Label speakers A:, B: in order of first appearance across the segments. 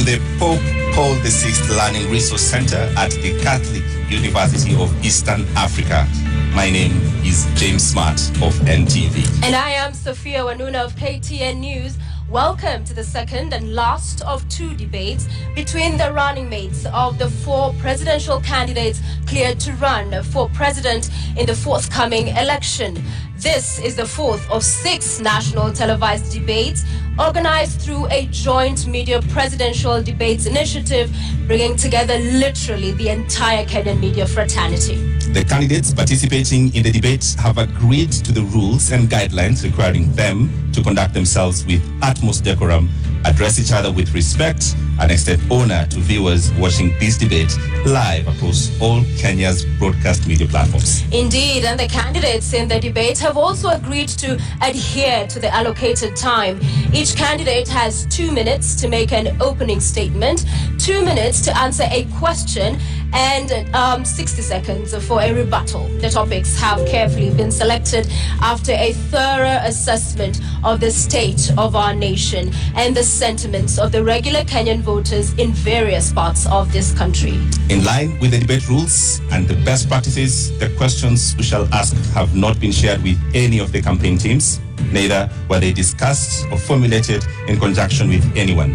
A: to the Pope Paul VI Learning Resource Center at the Catholic University of Eastern Africa. My name is James Smart of NTV.
B: And I am Sophia Wanuna of KTN News. Welcome to the second and last of two debates between the running mates of the four presidential candidates cleared to run for president in the forthcoming election. This is the fourth of 6 national televised debates organized through a joint media presidential debates initiative, bringing together literally the entire Kenyan media fraternity.
A: The candidates participating in the debate have agreed to the rules and guidelines requiring them to conduct themselves with utmost decorum, address each other with respect, and extend honor to viewers watching this debate live across all Kenya's broadcast media platforms.
B: Indeed, and the candidates in the debate have also agreed to adhere to the allocated time. Each candidate has 2 minutes to make an opening statement, 2 minutes to answer a question, and 60 seconds for a rebuttal. The topics have carefully been selected after a thorough assessment of the state of our nation and the sentiments of the regular Kenyan voters in various parts of this country.
A: In line with the debate rules and the best practices, the questions we shall ask have not been shared with any of the campaign teams. Neither were they discussed or formulated in conjunction with anyone.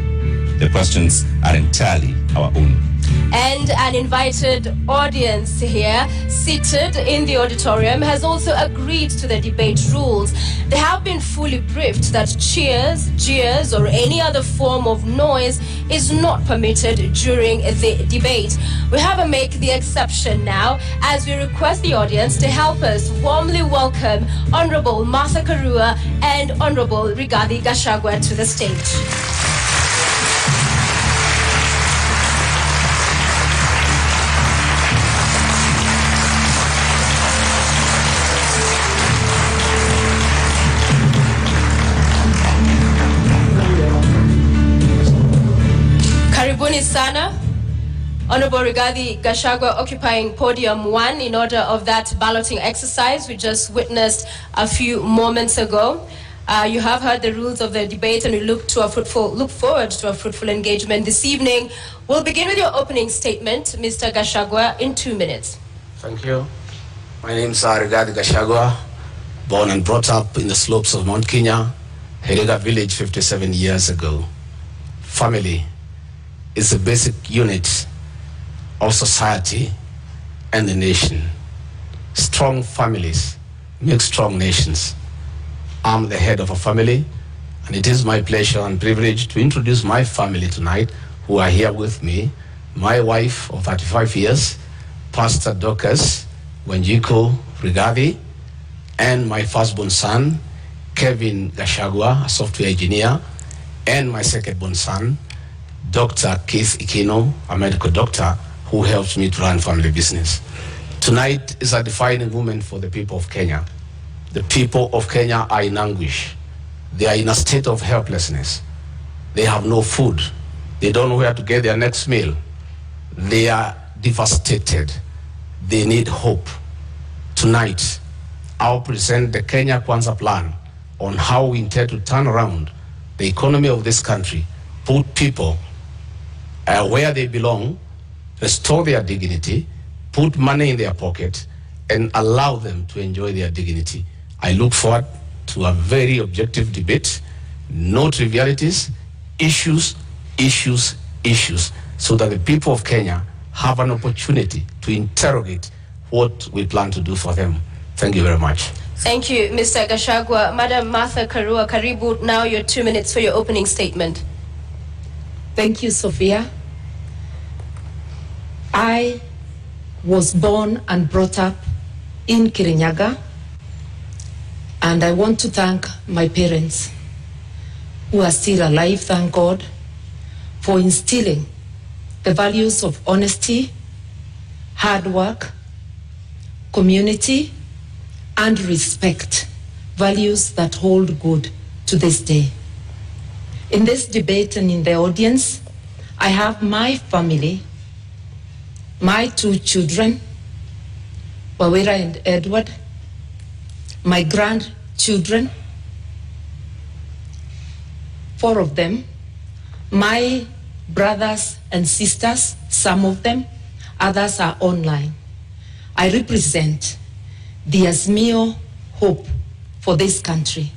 A: The questions are entirely our own.
B: And an invited audience here, seated in the auditorium, has also agreed to the debate rules. They have been fully briefed that cheers, jeers, or any other form of noise is not permitted during the debate. We have to make the exception now as we request the audience to help us warmly welcome Honorable Martha Karua and Honorable Rigathi Gachagua to the stage. Karibuni sana. Honorable Rigathi Gachagua occupying podium 1 in order of that balloting exercise we just witnessed a few moments ago. You have heard the rules of the debate, and we look forward to a fruitful engagement this evening. We'll begin with your opening statement, Mr. Gachagua, in 2 minutes.
C: Thank you. My name is Rigathi Gachagua, born and brought up in the slopes of Mount Kenya, Heriga village 57 years ago. Family is the basic unit of society and the nation. Strong families make strong nations. I'm the head of a family, and it is my pleasure and privilege to introduce my family tonight, who are here with me. My wife of 35 years, Pastor Dorcas Wanjiku Rigathi, and my firstborn son, Kevin Gachagua, a software engineer, and my secondborn son, Dr. Keith Ikino, a medical doctor who helps me to run family business. Tonight is a defining moment for the people of Kenya. The people of Kenya are in anguish. They are in a state of helplessness. They have no food. They don't know where to get their next meal. They are devastated. They need hope. Tonight, I'll present the Kenya Kwanza plan on how we intend to turn around the economy of this country, put people where they belong, restore their dignity, put money in their pocket, and allow them to enjoy their dignity. I look forward to a very objective debate, no trivialities, issues, so that the people of Kenya have an opportunity to interrogate what we plan to do for them. Thank you very much.
B: Thank you, Mr. Gachagua. Madam Martha Karua, karibu, now your 2 minutes for your opening statement.
D: Thank you, Sophia. I was born and brought up in Kirinyaga, and I want to thank my parents who are still alive, thank God, for instilling the values of honesty, hard work, community, and respect, values that hold good to this day. In this debate and in the audience, I have my family, my 2 children, Wawira and Edward, my grandchildren, 4 of them, my brothers and sisters, some of them, others are online. I represent the Azimio hope for this country.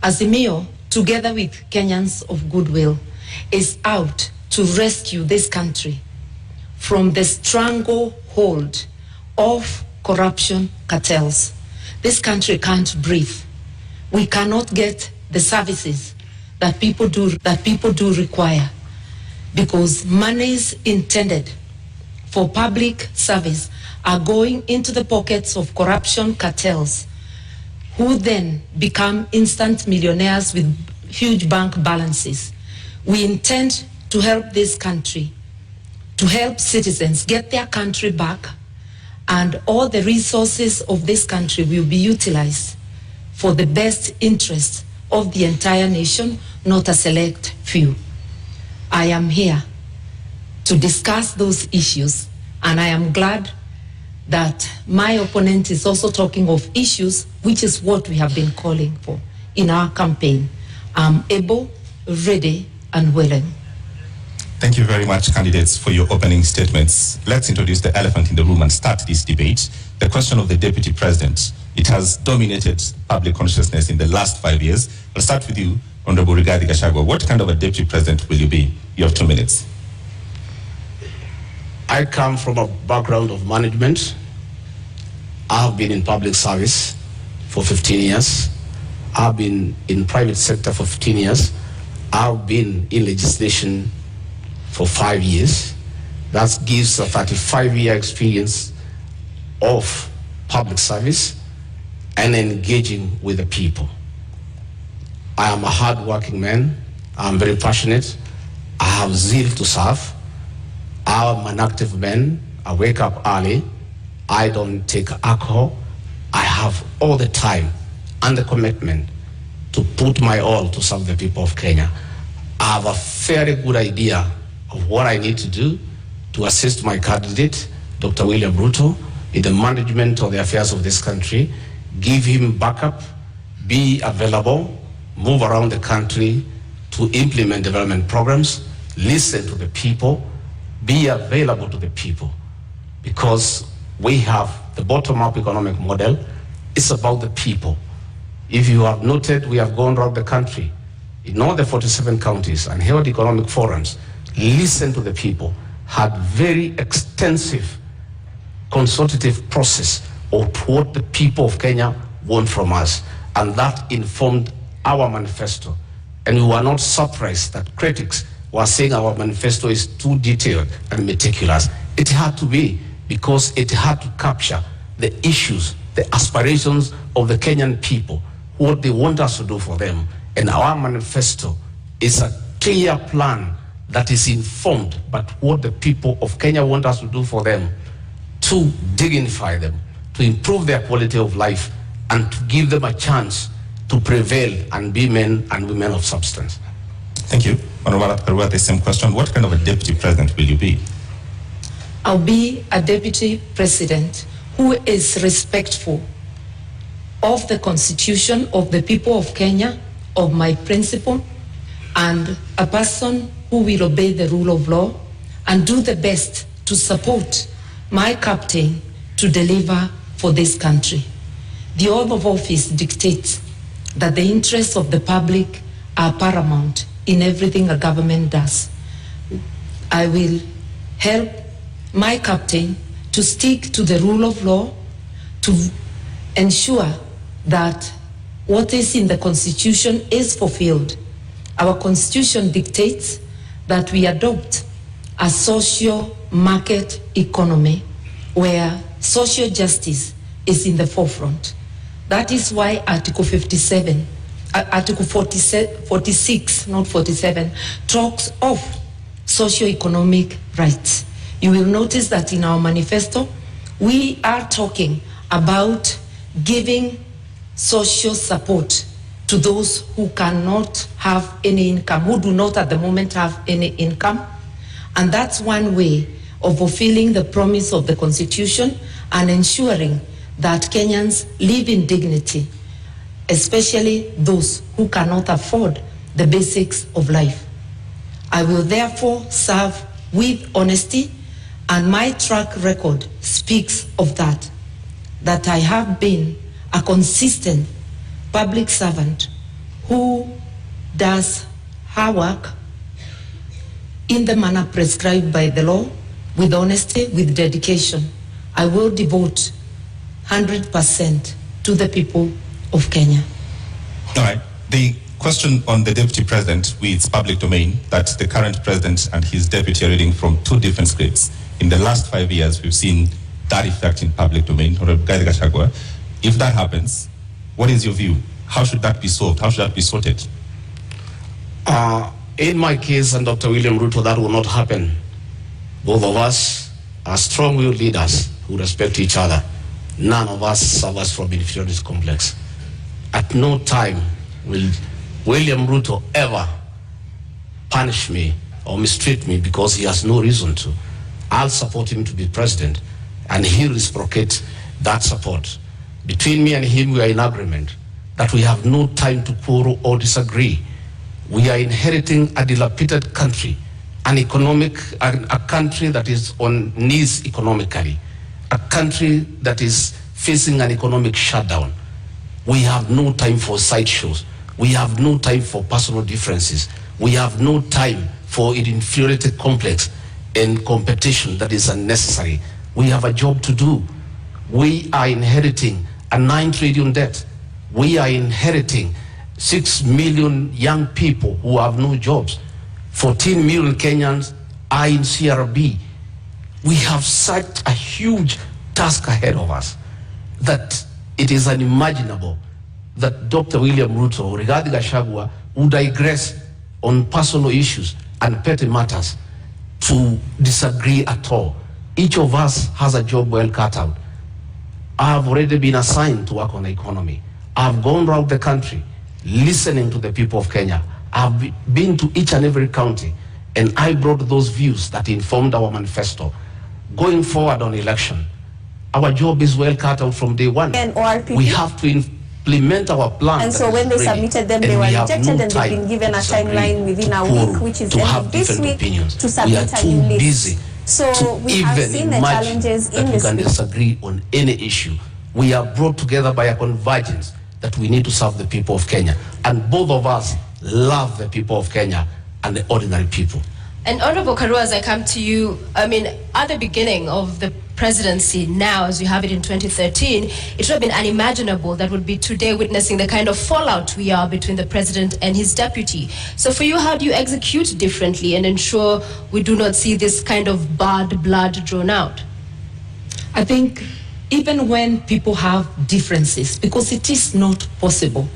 D: Azimio, together with Kenyans of goodwill, is out to rescue this country from the stranglehold of corruption cartels. This country can't breathe. We cannot get the services that people do require, because monies intended for public service are going into the pockets of corruption cartels, who then become instant millionaires with huge bank balances. We intend to help this country, to help citizens get their country back, and all the resources of this country will be utilized for the best interest of the entire nation, not a select few. I am here to discuss those issues, and I am glad that my opponent is also talking of issues, which is what we have been calling for in our campaign. I'm able, ready, and willing.
A: Thank you very much, candidates, for your opening statements. Let's introduce the elephant in the room and start this debate. The question of the deputy president. It has dominated public consciousness in the last 5 years. I'll start with you, Honorable Rigathi Gachagua. What kind of a deputy president will you be? You have 2 minutes.
C: I come from a background of management. I have been in public service for 15 years. I've been in private sector for 15 years. I've been in legislation for 5 years. That gives a 35-year experience of public service and engaging with the people. I am a hard-working man. I'm very passionate. I have zeal to serve. I'm an active man. I wake up early. I don't take alcohol. I have all the time and the commitment to put my all to serve the people of Kenya. I have a very good idea of what I need to do to assist my candidate, Dr. William Ruto, in the management of the affairs of this country, give him backup, be available, move around the country to implement development programs, listen to the people, be available to the people, because we have the bottom-up economic model. It's about the people. If you have noted, we have gone around the country in all the 47 counties and held economic forums, listened to the people, had very extensive consultative process of what the people of Kenya want from us, and that informed our manifesto. And we were not surprised that critics were saying our manifesto is too detailed and meticulous. It had to be, because it had to capture the issues, the aspirations of the Kenyan people, what they want us to do for them. And our manifesto is a clear plan that is informed by what the people of Kenya want us to do for them, to dignify them, to improve their quality of life, and to give them a chance to prevail and be men and women of substance.
A: Thank you. Honorable Karua, the same question. What kind of a deputy president will you be?
D: I'll be a deputy president who is respectful of the Constitution, of the people of Kenya, of my principle, and a person who will obey the rule of law and do the best to support my captain to deliver for this country. The oath of office dictates that the interests of the public are paramount in everything a government does. I will help my captain to stick to the rule of law, to ensure that what is in the Constitution is fulfilled. Our Constitution dictates that we adopt a social market economy where social justice is in the forefront. That is why Article 46, not 47, talks of socio-economic rights. You will notice that in our manifesto, we are talking about giving social support to those who cannot have any income, who do not at the moment have any income. And that's one way of fulfilling the promise of the Constitution and ensuring that Kenyans live in dignity, especially those who cannot afford the basics of life. I will therefore serve with honesty, and my track record speaks of that I have been a consistent public servant who does her work in the manner prescribed by the law, with honesty, with dedication. I will devote 100% to the people of Kenya.
A: All right. The question on the deputy president, it's public domain, that the current president and his deputy are reading from two different scripts. In the last 5 years, we've seen that effect in public domain. If that happens, what is your view? How should that be solved? How should that be sorted?
C: In my case and Dr. William Ruto, that will not happen. Both of us are strong-willed leaders who respect each other. None of us suffers from inferiority complex. At no time will William Ruto ever punish me or mistreat me because he has no reason to. I'll support him to be president, and he'll reciprocate that support. Between me and him, we are in agreement that we have no time to quarrel or disagree. We are inheriting a dilapidated country, a country that is on knees economically, a country that is facing an economic shutdown. We have no time for sideshows. We have no time for personal differences. We have no time for an inferiority complex and competition that is unnecessary. We have a job to do. We are inheriting a 9 trillion debt. We are inheriting 6 million young people who have no jobs. 14 million Kenyans are in CRB. We have such a huge task ahead of us that it is unimaginable that Dr. William Ruto or Rigathi Gachagua would digress on personal issues and petty matters to disagree at all. Each of us has a job well cut out. I have already been assigned to work on the economy. I have gone around the country listening to the people of Kenya. I have been to each and every county, and I brought those views that informed our manifesto. Going forward on election, our job is well cut out from day one.
E: And ORPP.
C: We have to implement our plan.
E: And so when they submitted them, they were rejected, and they've been given a timeline within a week, which is ending this week, to submit a new list. So we have seen the challenges in this.
C: We can disagree on any issue. We are brought together by a convergence that we need to serve the people of Kenya. And both of us love the people of Kenya and the ordinary people.
B: And Honorable Karua, as I come to you, I mean, at the beginning of the presidency now, as you have it in 2013, it would have been unimaginable that would be today witnessing the kind of fallout we are between the president and his deputy. So for you, how do you execute differently and ensure we do not see this kind of bad blood drawn out?
D: I think even when people have differences, because it is not possible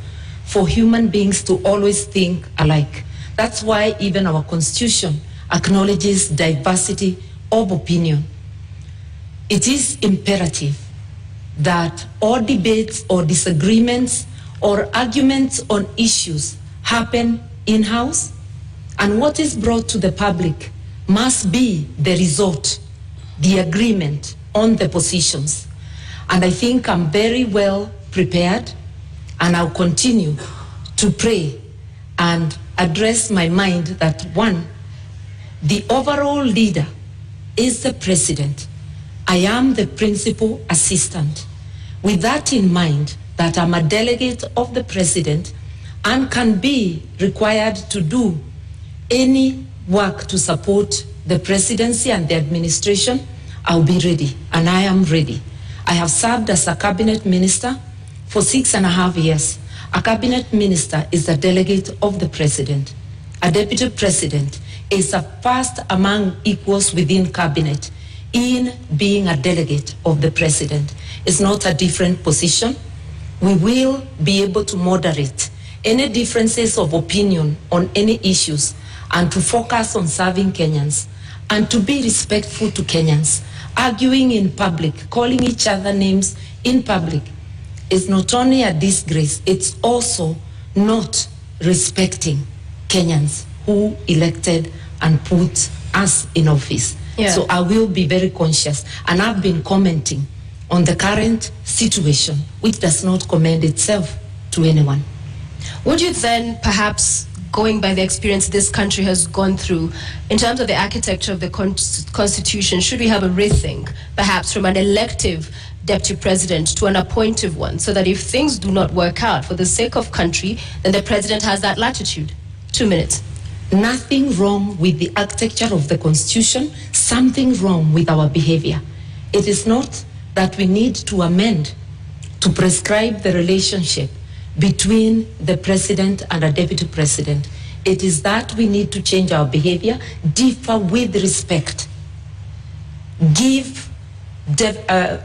D: for human beings to always think alike. That's why even our constitution acknowledges diversity of opinion. It is imperative that all debates or disagreements or arguments on issues happen in-house, and what is brought to the public must be the result, the agreement on the positions. And I think I'm very well prepared, and I'll continue to pray and address my mind that one, the overall leader is the president. I am the principal assistant. With that in mind, that I'm a delegate of the president and can be required to do any work to support the presidency and the administration, I'll be ready, and I am ready. I have served as a cabinet minister for 6.5 years. A cabinet minister is a delegate of the president. A deputy president is a first among equals within cabinet in being a delegate of the president. It's not a different position. We will be able to moderate any differences of opinion on any issues and to focus on serving Kenyans and to be respectful to Kenyans. Arguing in public, calling each other names in public is not only a disgrace, it's also not respecting Kenyans who elected and put us in office. Yeah. So I will be very conscious, and I've been commenting on the current situation, which does not commend itself to anyone.
B: Would you then perhaps going by the experience this country has gone through, in terms of the architecture of the Constitution, should we have a rethink, perhaps from an elective deputy president to an appointive one, so that if things do not work out for the sake of country, then the president has that latitude? 2 minutes.
D: Nothing wrong with the architecture of the Constitution, something wrong with our behavior. It is not that we need to amend to prescribe the relationship between the president and a deputy president. It is that we need to change our behavior, differ with respect,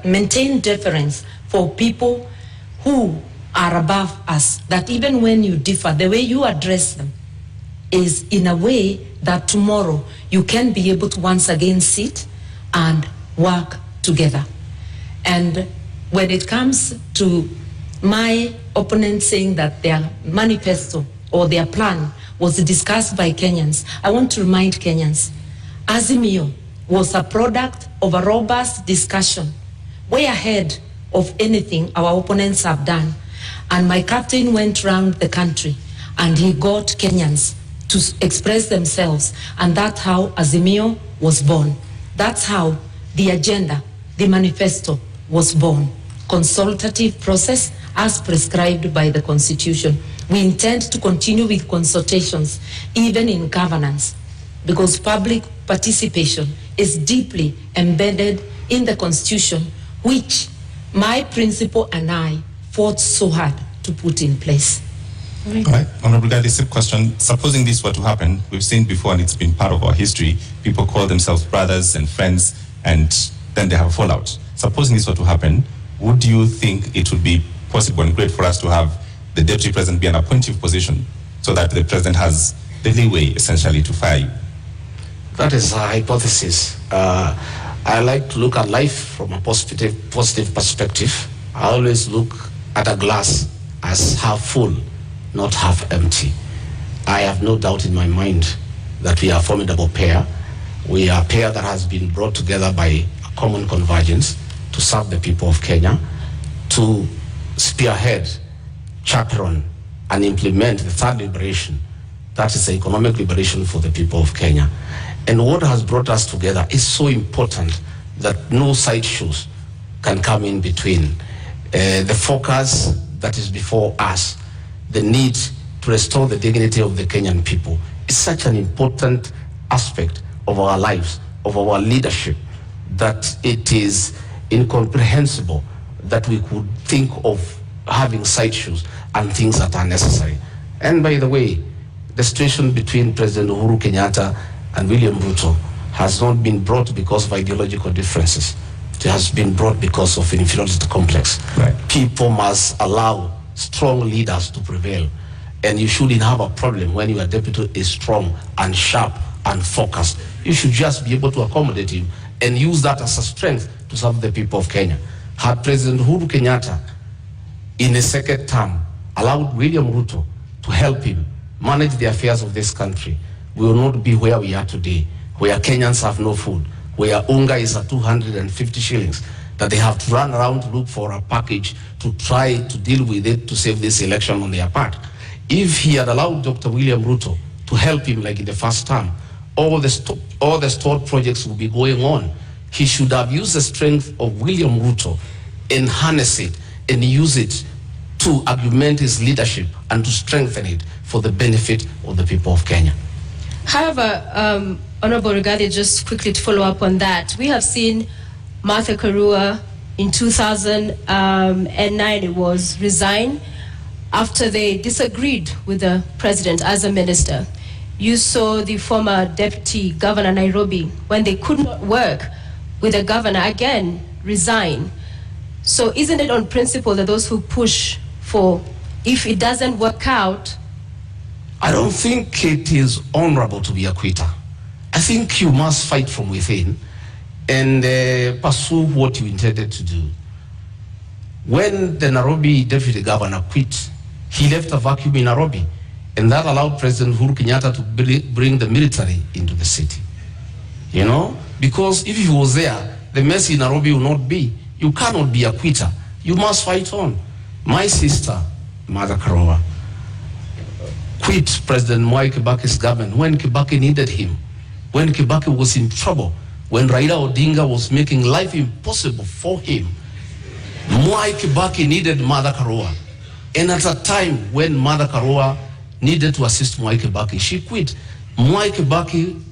D: maintain deference for people who are above us, that even when you differ, the way you address them is in a way that tomorrow you can be able to once again sit and work together. And when it comes to my opponent saying that their manifesto or their plan was discussed by Kenyans, I want to remind Kenyans, Azimio was a product of a robust discussion, way ahead of anything our opponents have done. And my captain went around the country and he got Kenyans to express themselves, and that's how Azimio was born. That's how the agenda, the manifesto, was born. Consultative process as prescribed by the Constitution. We intend to continue with consultations, even in governance, because public participation is deeply embedded in the Constitution, which my principal and I fought so hard to put in place.
A: All right, Honorable Guy, the same question. Supposing this were to happen, we've seen before and it's been part of our history, people call themselves brothers and friends and then they have a fallout. Supposing this were to happen, would you think it would be possible and great for us to have the deputy president be an appointive position so that the president has the leeway essentially to fire you?
C: That is a hypothesis. I like to look at life from a positive perspective. I always look at a glass as half full, not half empty. I have no doubt in my mind that we are a formidable pair. We are a pair that has been brought together by a common convergence to serve the people of Kenya, to spearhead, chaperone, and implement the third liberation. That is the economic liberation for the people of Kenya. And what has brought us together is so important that no sideshows can come in between. The focus that is before us, the need to restore the dignity of the Kenyan people, is such an important aspect of our lives, of our leadership, that it is incomprehensible that we could think of having sideshows and things that are necessary. And by the way, the situation between President Uhuru Kenyatta and William Ruto has not been brought because of ideological differences. It has been brought because of inferiority complex.
A: Right.
C: People must allow strong leaders to prevail. And you shouldn't have a problem when your deputy is strong and sharp and focused. You should just be able to accommodate him and use that as a strength to serve the people of Kenya. Had President Uhuru Kenyatta, in a second term, allowed William Ruto to help him manage the affairs of this country, we will not be where we are today, where Kenyans have no food, where unga is at 250 shillings, that they have to run around to look for a package to try to deal with it to save this election on their part. If he had allowed Dr. William Ruto to help him like in the first term, all the stored projects will be going on. He should have used the strength of William Ruto and harness it and use it to augment his leadership and to strengthen it for the benefit of the people of Kenya.
B: However, Honorable Rigathi, just quickly to follow up on that, we have seen Martha Karua in 2009, it was, resign after they disagreed with the president as a minister. You saw the former deputy governor Nairobi, when they could not work with the governor, again resign. So isn't it on principle that those who push for, if it doesn't work out?
C: I don't think it is honorable to be a quitter. I think you must fight from within and pursue what you intended to do. When the Nairobi deputy governor quit, he left a vacuum in Nairobi, and that allowed President Uhuru Kenyatta to bring the military into the city. You know, because if he was there, the mess in Nairobi will not be. You cannot be a quitter. You must fight on. My sister, Mother Karua, quit President Mwai Kibaki's government when Kibaki needed him, when Kibaki was in trouble, when Raila Odinga was making life impossible for him. Mwai Kibaki needed Mother Karua. And at a time when Mother Karua needed to assist Mwai Kibaki, she quit. Mwai Kibaki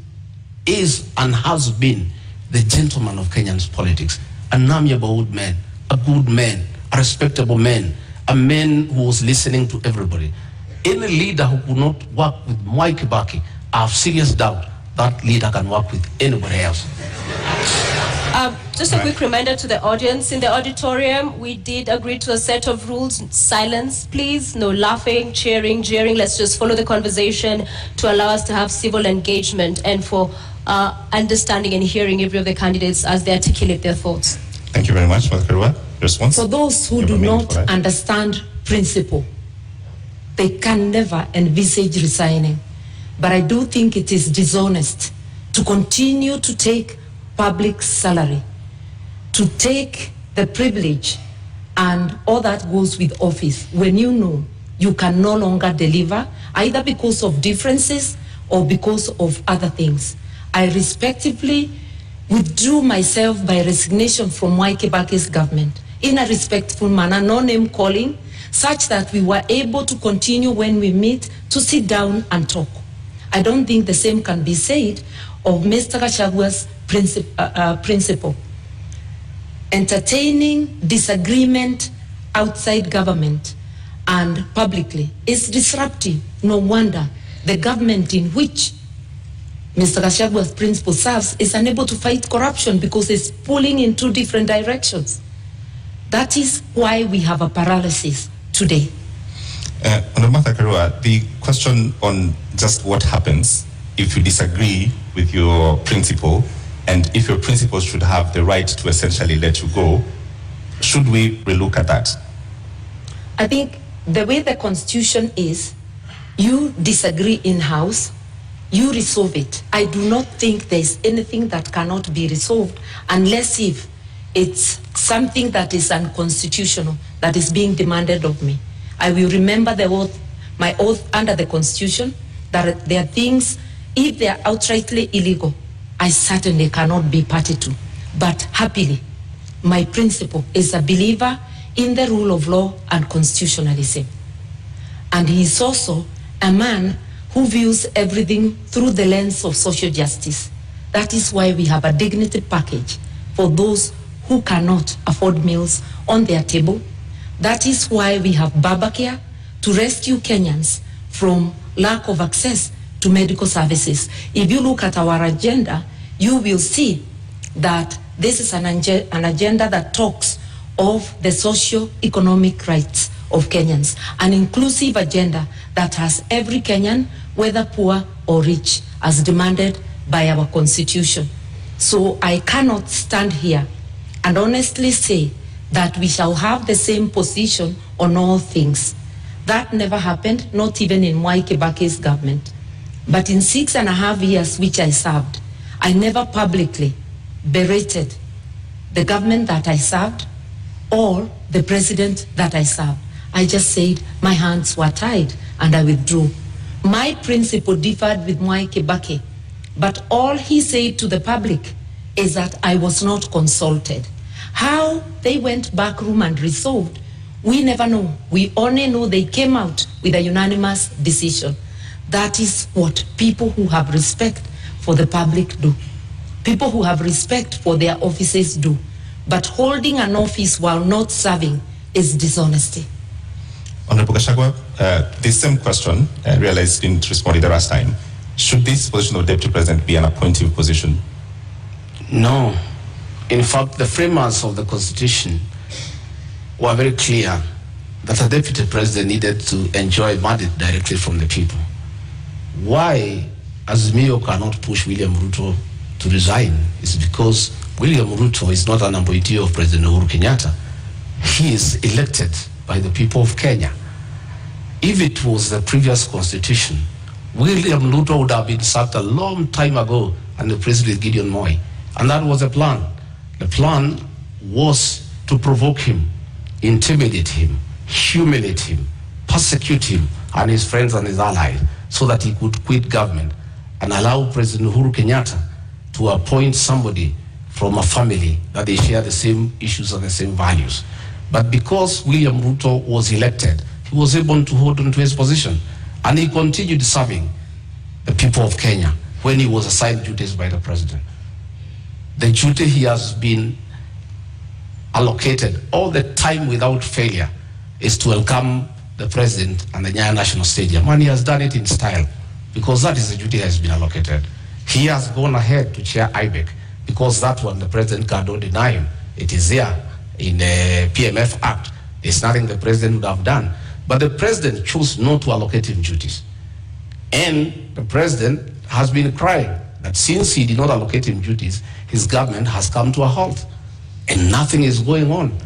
C: is and has been the gentleman of Kenyan's politics, an amiable old man, a good man, a respectable man, a man who was listening to everybody. Any leader who could not work with Mwai Kibaki, I have serious doubt that leader can work with anybody else.
B: Just a quick reminder to the audience in the auditorium, we did agree to a set of rules. Silence, please. No laughing, cheering, jeering. Let's just follow the conversation to allow us to have civil engagement and for understanding and hearing every of the candidates as they articulate their thoughts.
A: Thank you very much, Ms. Karua. Response?
D: For those who do not understand principle, they can never envisage resigning. But I do think it is dishonest to continue to take public salary, to take the privilege and all that goes with office when you know you can no longer deliver, either because of differences or because of other things. I respectively withdrew myself by resignation from Mwai Kibaki's government in a respectful manner, no name calling, such that we were able to continue when we meet to sit down and talk. I don't think the same can be said of Mr. Gashagua's principle. Entertaining disagreement outside government and publicly is disruptive. No wonder the government in which Mr. Gashagua's principle serves is unable to fight corruption because it's pulling in two different directions. That is why we have a paralysis today.
A: On Martha Karua, the question on just what happens if you disagree with your principle and if your principle should have the right to essentially let you go, should we relook at that?
D: I think the way the Constitution is, you disagree in-house, you resolve it. I do not think there's anything that cannot be resolved unless if it's something that is unconstitutional that is being demanded of me. I will remember the oath, my oath under the Constitution, that there are things, if they are outrightly illegal, I certainly cannot be party to. But happily, my principle is a believer in the rule of law and constitutionalism. And he is also a man who views everything through the lens of social justice. That is why we have a dignity package for those who cannot afford meals on their table. That is why we have Babacare to rescue Kenyans from lack of access to medical services. If you look at our agenda, you will see that this is an agenda that talks of the socio-economic rights of Kenyans, an inclusive agenda that has every Kenyan, whether poor or rich, as demanded by our Constitution. So I cannot stand here and honestly say that we shall have the same position on all things. That never happened, not even in Mwai Kibaki's government. But in 6.5 years which I served, I never publicly berated the government that I served or the president that I served. I just said my hands were tied and I withdrew. My principle differed with Mwai Kibaki, but all he said to the public is that I was not consulted. How they went back room and resolved, we never know. We only know they came out with a unanimous decision. That is what people who have respect for the public do. People who have respect for their offices do. But holding an office while not serving is dishonesty.
A: Honorable Gachagua, the same question, I realized you didn't respond the last time. Should this position of Deputy President be an appointive position?
C: No. In fact, the framers of the Constitution were very clear that a Deputy President needed to enjoy mandate directly from the people. Why Azimio cannot push William Ruto to resign is because William Ruto is not an appointee of President Uhuru Kenyatta. He is elected by the people of Kenya. If it was the previous constitution, William Ruto would have been sacked a long time ago and replaced with Gideon Moi. And that was the plan. The plan was to provoke him, intimidate him, humiliate him, persecute him and his friends and his allies so that he could quit government and allow President Uhuru Kenyatta to appoint somebody from a family that they share the same issues and the same values. But because William Ruto was elected, he was able to hold on to his position, and he continued serving the people of Kenya when he was assigned duties by the president. The duty he has been allocated all the time without failure is to welcome the president and the Nyayo National Stadium, and he has done it in style because that is the duty that has been allocated. He has gone ahead to chair IBEC because that one the president cannot deny him. It is there in the PMF Act. There's nothing the president would have done. But the president chose not to allocate him duties. And the president has been crying that since he did not allocate him duties, his government has come to a halt and nothing is going on.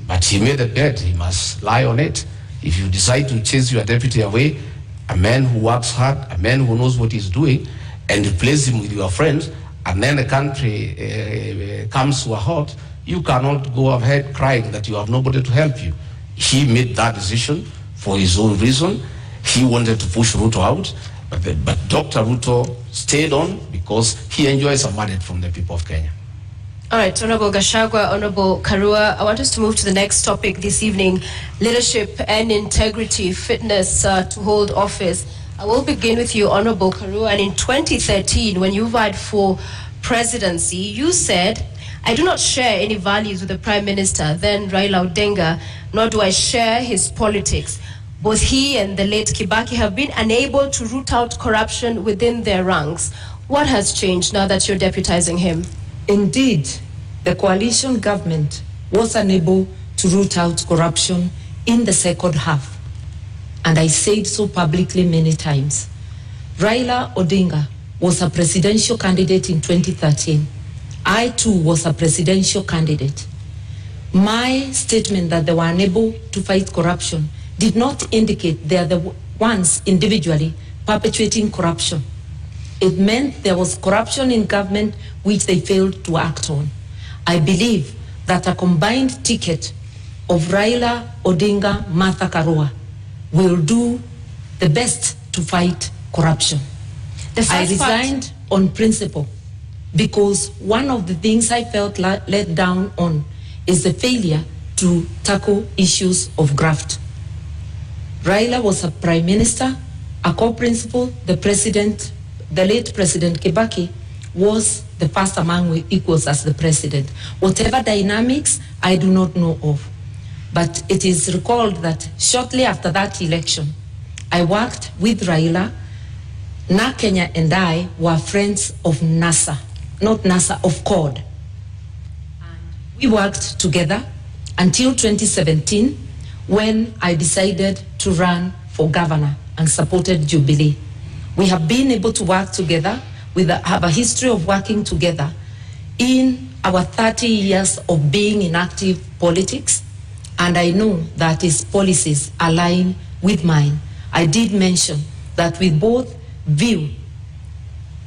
C: But he made a bet, he must lie on it. If you decide to chase your deputy away, a man who works hard, a man who knows what he's doing, and replace him with your friends, and then the country comes to a halt, you cannot go ahead crying that you have nobody to help you. He made that decision for his own reason. He wanted to push Ruto out, but Dr. Ruto stayed on because he enjoys a mandate from the people of Kenya.
B: All right, Honorable Gachagua, Honorable Karua, I want us to move to the next topic this evening, leadership and integrity, fitness to hold office. I will begin with you, Honorable Karua, and in 2013, when you vied for presidency, you said, I do not share any values with the Prime Minister, then Raila Odinga, nor do I share his politics. Both he and the late Kibaki have been unable to root out corruption within their ranks. What has changed now that you're deputizing him?
D: Indeed, the coalition government was unable to root out corruption in the second half. And I said so publicly many times. Raila Odinga was a presidential candidate in 2013. I too was a presidential candidate. My statement that they were unable to fight corruption did not indicate they are the ones individually perpetuating corruption. It meant there was corruption in government which they failed to act on. I believe that a combined ticket of Raila Odinga, Martha Karua will do the best to fight corruption. I resigned on principle because one of the things I felt let down on is the failure to tackle issues of graft. Raila was a prime minister, a co-principal, the president, the late President Kibaki was the first among equals as the president. Whatever dynamics, I do not know of. But it is recalled that shortly after that election, I worked with Raila. Na Kenya and I were friends of NASA, not NASA, of CORD. And we worked together until 2017 when I decided to run for governor and supported Jubilee. We have been able to work together, have a history of working together in our 30 years of being in active politics, and I know that his policies align with mine. I did mention that we both view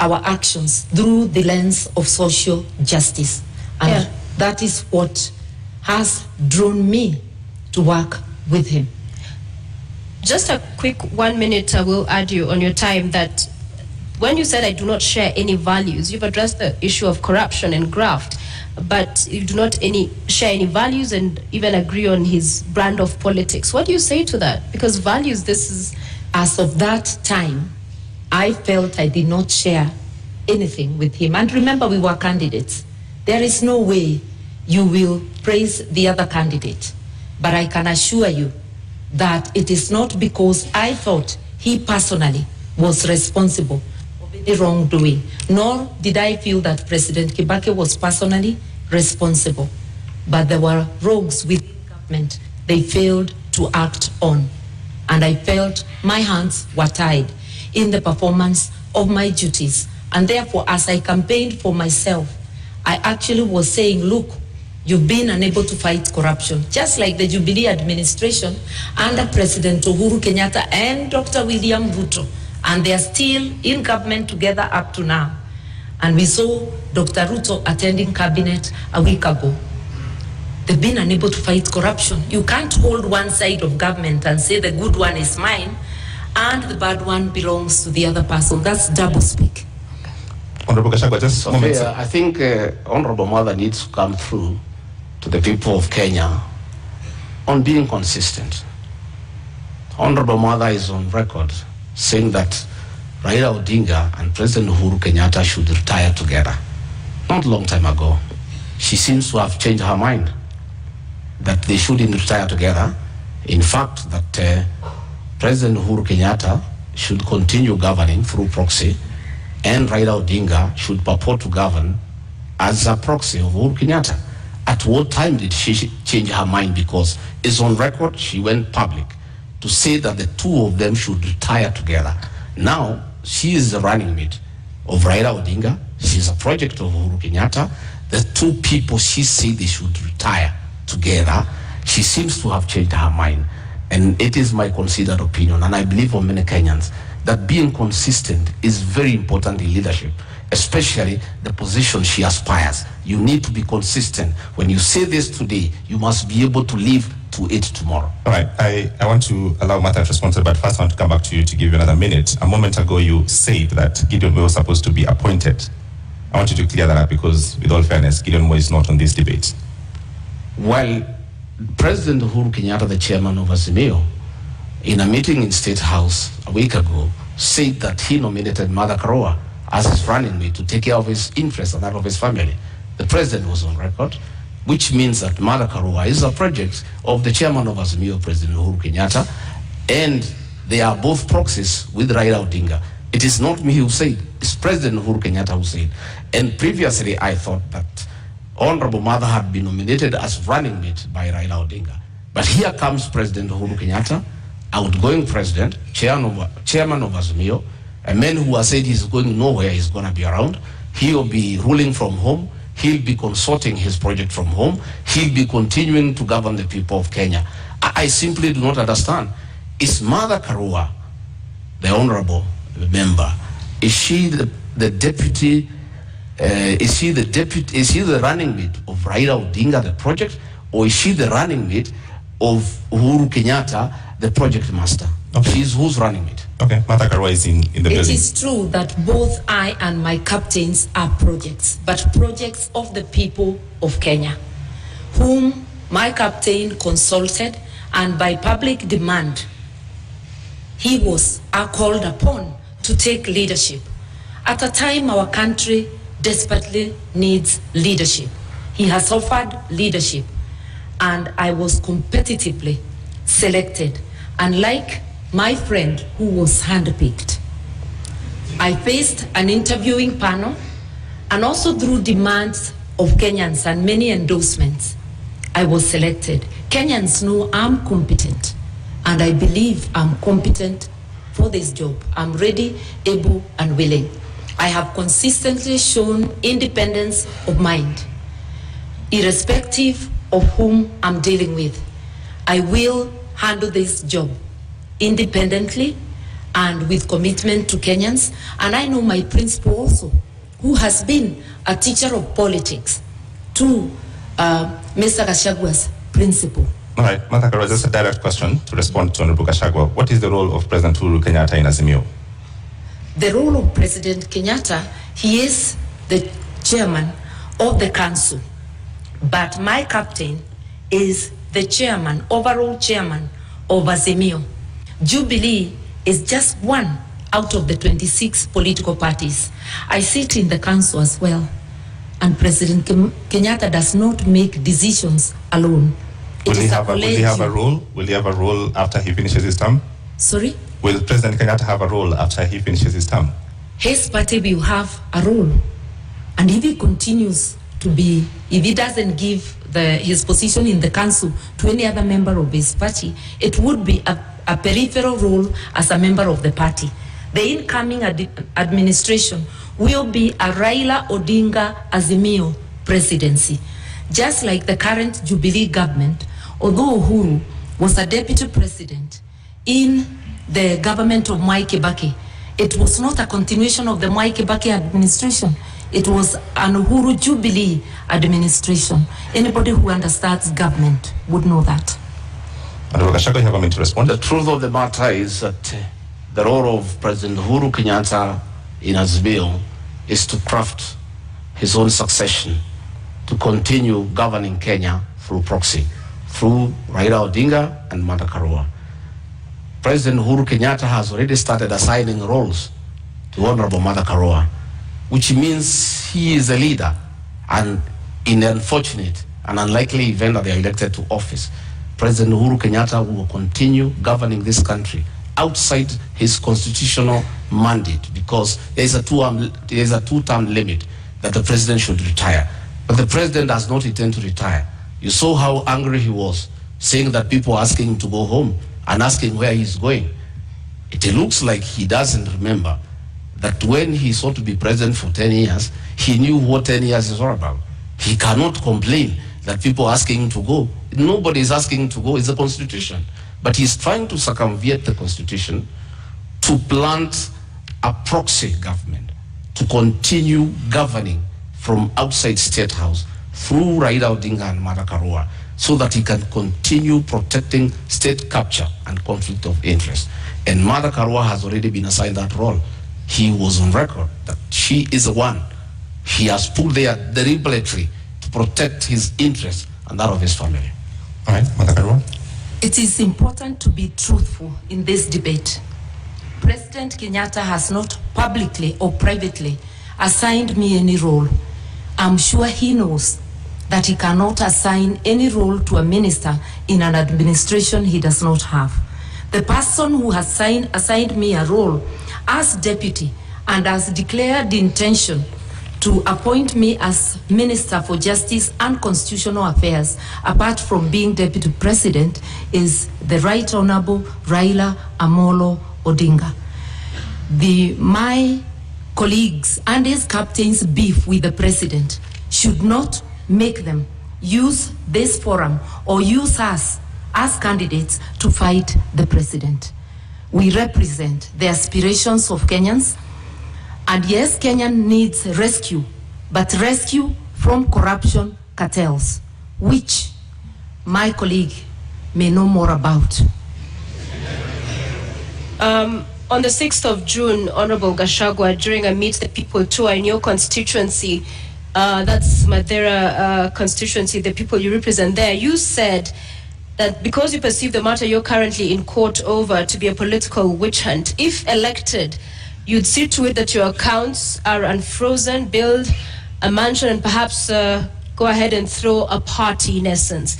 D: our actions through the lens of social justice, and that is what has drawn me to work with him.
B: Just a quick 1 minute, I will add you on your time that when you said I do not share any values, you've addressed the issue of corruption and graft, but you do not share any values and even agree on his brand of politics. What do you say to that? Because values, this is...
D: As of that time, I felt I did not share anything with him. And remember, we were candidates. There is no way you will praise the other candidate. But I can assure you that it is not because I thought he personally was responsible of any wrongdoing, nor did I feel that President Kibaki was personally responsible. But there were rogues within government they failed to act on. And I felt my hands were tied in the performance of my duties. And therefore, as I campaigned for myself, I actually was saying, look, you've been unable to fight corruption, just like the Jubilee administration under President Uhuru Kenyatta and Dr. William Ruto. And they are still in government together up to now. And we saw Dr. Ruto attending cabinet a week ago. they've been unable to fight corruption. You can't hold one side of government and say the good one is mine and the bad one belongs to the other person. That's double speak.
A: Honorable Gachagua, just a moment.
C: I think Honorable Mother needs to come through to the people of Kenya on being consistent. Honorable Mother is on record saying that Raila Odinga and President Uhuru Kenyatta should retire together. Not a long time ago, she seems to have changed her mind that they shouldn't retire together. In fact, that President Uhuru Kenyatta should continue governing through proxy, and Raila Odinga should purport to govern as a proxy of Uhuru Kenyatta. At what time did she change her mind? Because it's on record, she went public to say that the two of them should retire together. Now, she is the running mate of Raila Odinga. She's a project of Uhuru Kenyatta. The two people she said they should retire together, she seems to have changed her mind. And it is my considered opinion, and I believe for many Kenyans, that being consistent is very important in leadership, especially the position she aspires. You need to be consistent. When you say this today, you must be able to live to it tomorrow.
A: All right, I want to allow Martha to respond, but first I want to come back to you to give you another minute. A moment ago, you said that Gideon Moyo was supposed to be appointed. I want you to clear that up because, with all fairness, Gideon Moyo is not on this debate.
C: Well, President Uhuru Kenyatta, the chairman of Azimio, in a meeting in State House a week ago, said that he nominated Martha Karua as his running mate to take care of his interests and that of his family. The president was on record, which means that Martha Karua is a project of the chairman of Azimio, President Uhuru Kenyatta, and they are both proxies with Raila Odinga. It is not me who said, it's President Uhuru Kenyatta who said. And previously I thought that Honorable Mother had been nominated as running mate by Raila Odinga. But here comes President Uhuru Kenyatta, outgoing president, chairman of Azimio, a man who has said he's going nowhere, he's going to be around. He'll be ruling from home. He'll be consorting his project from home. He'll be continuing to govern the people of Kenya. I simply do not understand. Is Martha Karua, the honorable member, is she the deputy? Is she the running mate of Raila Odinga, the project, or is she the running mate of Uhuru Kenyatta, the project master?
A: Okay.
C: She's who's running mate?
A: Okay, Martha Karua is in the building.
D: It is true that both I and my captains are projects, but projects of the people of Kenya, whom my captain consulted, and by public demand, he was called upon to take leadership. At a time our country desperately needs leadership. He has offered leadership, and I was competitively selected, unlike my friend who was handpicked. I faced an interviewing panel, and also through demands of Kenyans and many endorsements, I was selected. Kenyans know I'm competent, and I believe I'm competent for this job. I'm ready, able, and willing. I have consistently shown independence of mind, irrespective of whom I'm dealing with. I will handle this job independently and with commitment to Kenyans. And I know my principal also, who has been a teacher of politics to Mr. Gashagua's principal.
A: All right, Martha Karua, just a direct question to respond to Honorable Gachagua. What is the role of President Uhuru Kenyatta in Azimio?
D: The role of President Kenyatta, he is the chairman of the council, but my captain is the chairman, overall chairman of Azimio. Jubilee is just one out of the 26 political parties. I sit in the council as well, and President Kenyatta does not make decisions alone.
A: Will he have a role? Will he have a role after he finishes his term?
D: Sorry?
A: Will President Kenyatta have a role after he finishes his term?
D: His party will have a role. And if he continues to be, if he doesn't give his position in the council to any other member of his party, it would be a peripheral role as a member of the party. The incoming administration will be a Raila Odinga Azimio presidency. Just like the current Jubilee government, although Uhuru was a deputy president in the government of Mwai Kibaki, it was not a continuation of the Mwai Kibaki administration. It was an Uhuru Jubilee administration. Anybody who understands government would know that.
A: Honorable Gachagua, you have a minute to respond.
C: The truth of the matter is that the role of President Uhuru Kenyatta in Azimio is to craft his own succession, to continue governing Kenya through proxy, through Raila Odinga and Martha Karua. President Uhuru Kenyatta has already started assigning roles to Honorable Martha Karua, which means he is a leader, and in the unfortunate and unlikely event that they are elected to office, President Uhuru Kenyatta will continue governing this country outside his constitutional mandate, because there is a two-term limit that the president should retire. But the president does not intend to retire. You saw how angry he was, saying that people are asking him to go home and asking where he's going. It looks like he doesn't remember that when he sought to be president for 10 years, he knew what 10 years is all about. He cannot complain that people are asking him to go. Nobody is asking him to go. It's the Constitution. But he's trying to circumvent the Constitution to plant a proxy government, to continue governing from outside State House through Raila Odinga and Martha Karua, so that he can continue protecting state capture and conflict of interest. And Martha Karua has already been assigned that role. He was on record that she is the one he has put there deliberately to protect his interests and that of his family.
A: All right, Martha Karua.
D: It is important to be truthful in this debate. President Kenyatta has not publicly or privately assigned me any role. I'm sure he knows that he cannot assign any role to a minister in an administration he does not have. The person who has assigned me a role as deputy and has declared the intention to appoint me as Minister for Justice and Constitutional Affairs, apart from being Deputy President, is the Right Honorable Raila Amolo Odinga. My colleagues and his captains' beef with the President should not make them use this forum or use us as candidates to fight the President. We represent the aspirations of Kenyans. And yes, Kenya needs rescue, but rescue from corruption cartels, which my colleague may know more about.
B: On the 6th of June, Honorable Gachagua, during a Meet the People tour in your constituency, that's Madeira constituency, the people you represent there, you said that because you perceive the matter you're currently in court over to be a political witch hunt, if elected, you'd see to it that your accounts are unfrozen, build a mansion, and perhaps go ahead and throw a party in essence.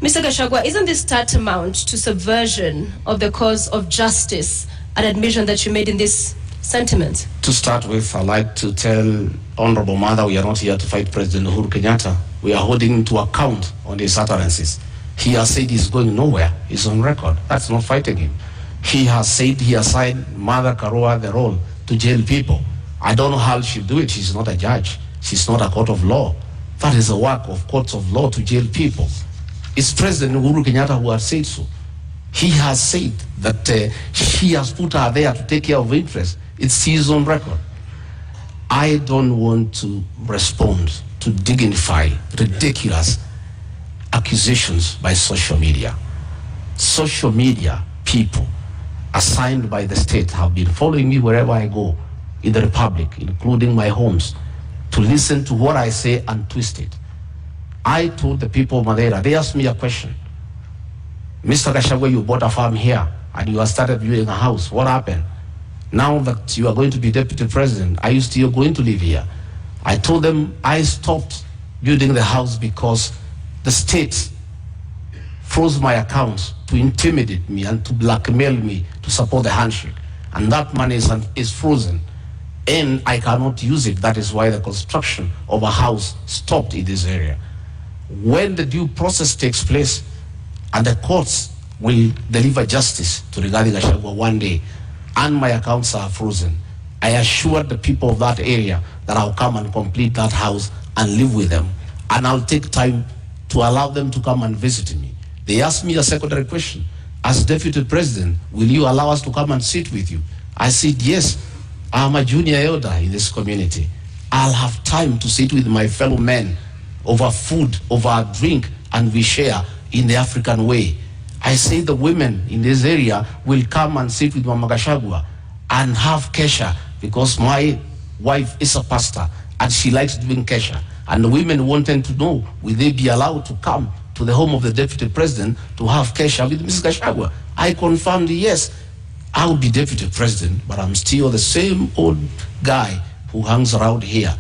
B: Mr. Gachagua, isn't this tantamount to subversion of the cause of justice, an admission that you made in this sentiment?
C: To start with, I'd like to tell Honorable Mother we are not here to fight President Uhuru Kenyatta. We are holding him to account on his utterances. He has said he's going nowhere. He's on record. That's not fighting him. He has said he assigned Martha Karua the role to jail people. I don't know how she'll do it. She's not a judge. She's not a court of law. That is the work of courts of law, to jail people. It's President Uhuru Kenyatta who has said so. He has said that she has put her there to take care of interests. It's his own record. I don't want to respond to dignify ridiculous accusations by social media. Social media people assigned by the state have been following me wherever I go in the Republic, including my homes, to listen to what I say and twist it. I told the people of Madeira, they asked me a question. Mr. Gachagua, you bought a farm here and you have started building a house. What happened? Now that you are going to be deputy president, are you still going to live here? I told them I stopped building the house because the state froze my accounts to intimidate me and to blackmail me to support the handshake. And that money is frozen. And I cannot use it. That is why the construction of a house stopped in this area. When the due process takes place and the courts will deliver justice to Rigathi Gachagua one day, and my accounts are frozen, I assure the people of that area that I'll come and complete that house and live with them. And I'll take time to allow them to come and visit me. They asked me a secondary question. As deputy president, will you allow us to come and sit with you? I said, yes, I'm a junior elder in this community. I'll have time to sit with my fellow men over food, over a drink, and we share in the African way. I say the women in this area will come and sit with Mama Gachagua and have kesha, because my wife is a pastor and she likes doing kesha. And the women wanted to know, will they be allowed to come to the home of the deputy president to have kesha with Mrs. Gachagua? I confirmed yes, I'll be deputy president, but I'm still the same old guy who hangs around here.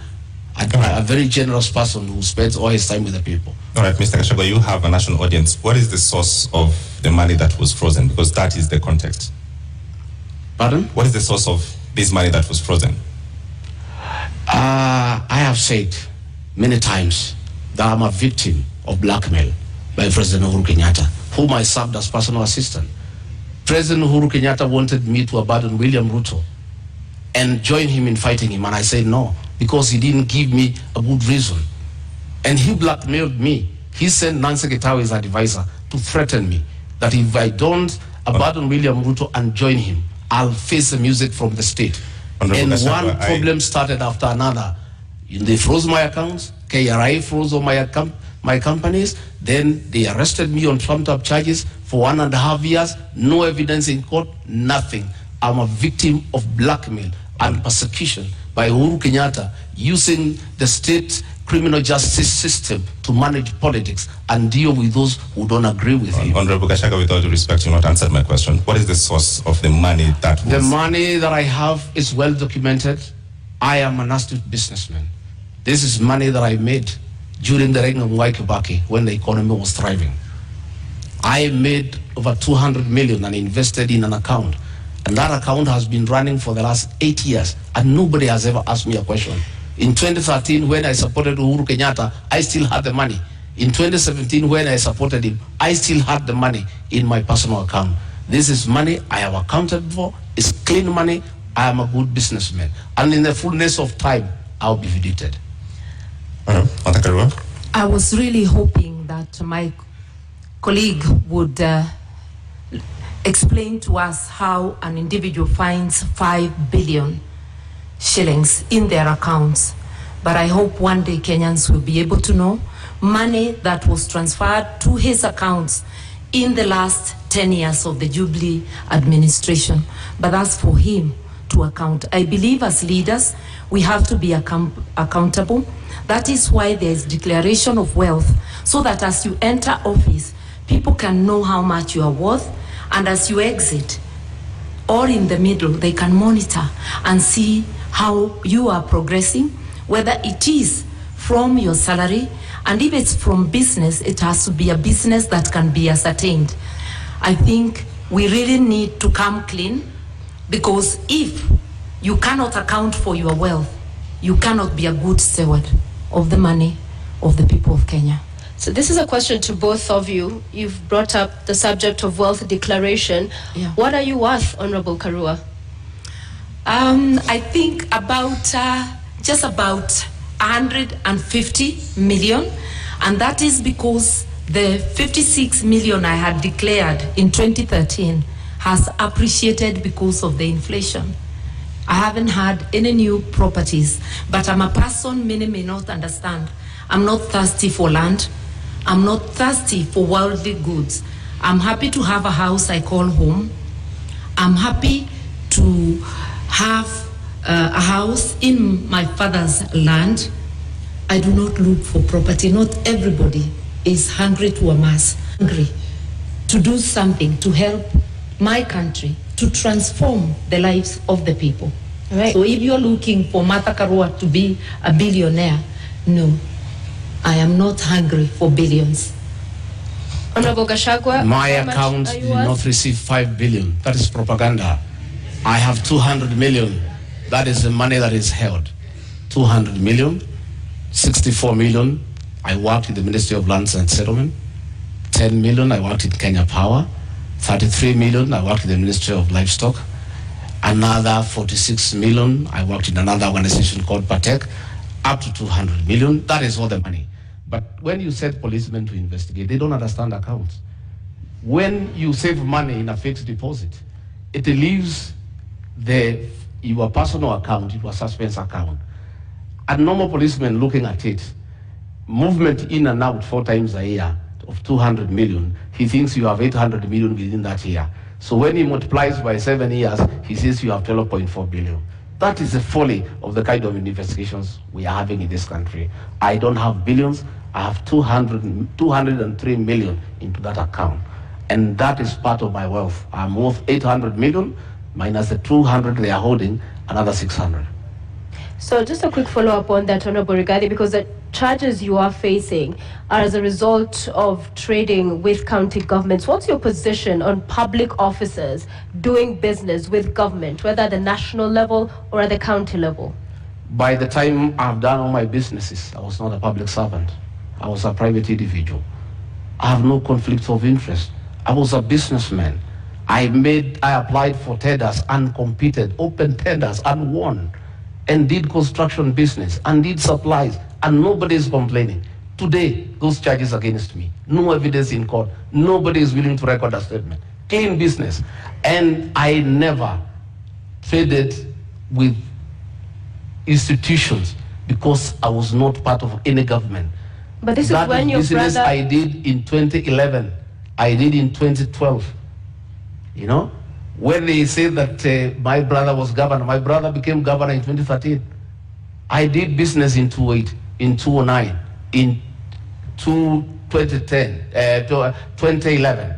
C: A very generous person who spends all his time with the people.
A: All right, Mr. Gachagua, you have a national audience. What is the source of the money that was frozen? Because that is the context.
C: Pardon?
A: What is the source of this money that was frozen?
C: I have said many times that I'm a victim of blackmail by President Uhuru Kenyatta, whom I served as personal assistant. President Uhuru Kenyatta wanted me to abandon William Ruto and join him in fighting him, and I said no, because he didn't give me a good reason. And he blackmailed me. He sent Nancy Gitawe, his advisor, to threaten me that if I don't abandon William Ruto and join him, I'll face the music from the state. And one problem started after another. They froze my accounts, KRI froze all my companies, then they arrested me on trumped-up charges for 1.5 years, no evidence in court, nothing. I'm a victim of blackmail and persecution by Uhuru Kenyatta, using the state criminal justice system to manage politics and deal with those who don't agree with him.
A: Honorable Gachagua, with all due respect, you not answered my question. What is the source of the money that was...
C: The money that I have is well documented. I am an astute businessman. This is money that I made during the reign of Mwai Kibaki when the economy was thriving. I made over 200 million and invested in an account. And that account has been running for the last 8 years, and nobody has ever asked me a question. In 2013, when I supported Uhuru Kenyatta, I still had the money. In 2017, when I supported him, I still had the money in my personal account. This is money I have accounted for. It's clean money. I am a good businessman. And in the fullness of time, I'll be vindicated.
D: I was really hoping that my colleague would explain to us how an individual finds 5 billion shillings in their accounts. But I hope one day Kenyans will be able to know money that was transferred to his accounts in the last 10 years of the Jubilee administration. But that's for him to account. I believe as leaders, we have to be accountable. That is why there's declaration of wealth, so that as you enter office, people can know how much you are worth, and as you exit, or in the middle, they can monitor and see how you are progressing, whether it is from your salary, and if it's from business, it has to be a business that can be ascertained. I think we really need to come clean, because if you cannot account for your wealth, you cannot be a good steward of the money of the people of Kenya.
B: So this is a question to both of you. You've brought up the subject of wealth declaration. Yeah. What are you worth, Honorable Karua?
D: I think about just about 150 million, and that is because the 56 million I had declared in 2013 has appreciated because of the inflation. I haven't had any new properties, but I'm a person many may not understand. I'm not thirsty for land. I'm not thirsty for worldly goods. I'm happy to have a house I call home. I'm happy to have a house in my father's land. I do not look for property. Not everybody is hungry to amass, hungry to do something to help my country, to transform the lives of the people. Right. So if you're looking for Martha Karua to be a billionaire, no, I am not hungry for billions.
B: Honorable Gachagua,
C: my account did not receive 5 billion. That is propaganda. I have 200 million. That is the money that is held. 200 million, 64 million. I worked in the Ministry of Lands and Settlement. 10 million, I worked in Kenya Power. 33 million, I worked in the Ministry of Livestock. Another 46 million, I worked in another organization called Patek. Up to 200 million, that is all the money. But when you set policemen to investigate, they don't understand accounts. When you save money in a fixed deposit, it leaves your personal account into a suspense account. A normal policeman looking at it, movement in and out 4 times a year of 200 million, he thinks you have 800 million within that year. So when he multiplies by 7 years, he says you have 12.4 billion. That is the folly of the kind of investigations we are having in this country. I don't have billions, I have 203 million into that account. And that is part of my wealth. I'm worth 800 million, minus the 200 they are holding, another 600.
B: So just a quick follow-up on that, Honorable Rigathi, because the charges you are facing are as a result of trading with county governments. What's your position on public officers doing business with government, whether at the national level or at the county level?
C: By the time I've done all my businesses, I was not a public servant. I was a private individual. I have no conflict of interest. I was a businessman. I applied for tenders and competed, open tenders and won, and did construction business and did supplies, and nobody is complaining. Today, those charges against me, no evidence in court, nobody is willing to record a statement. Clean business. And I never traded with institutions because I was not part of any government.
B: But this is when your
C: business
B: brother...
C: I did in 2011, I did in 2012. You know, when they say that my brother was governor, my brother became governor in 2013. I did business in 2008, in 2009, in 2010, 2011.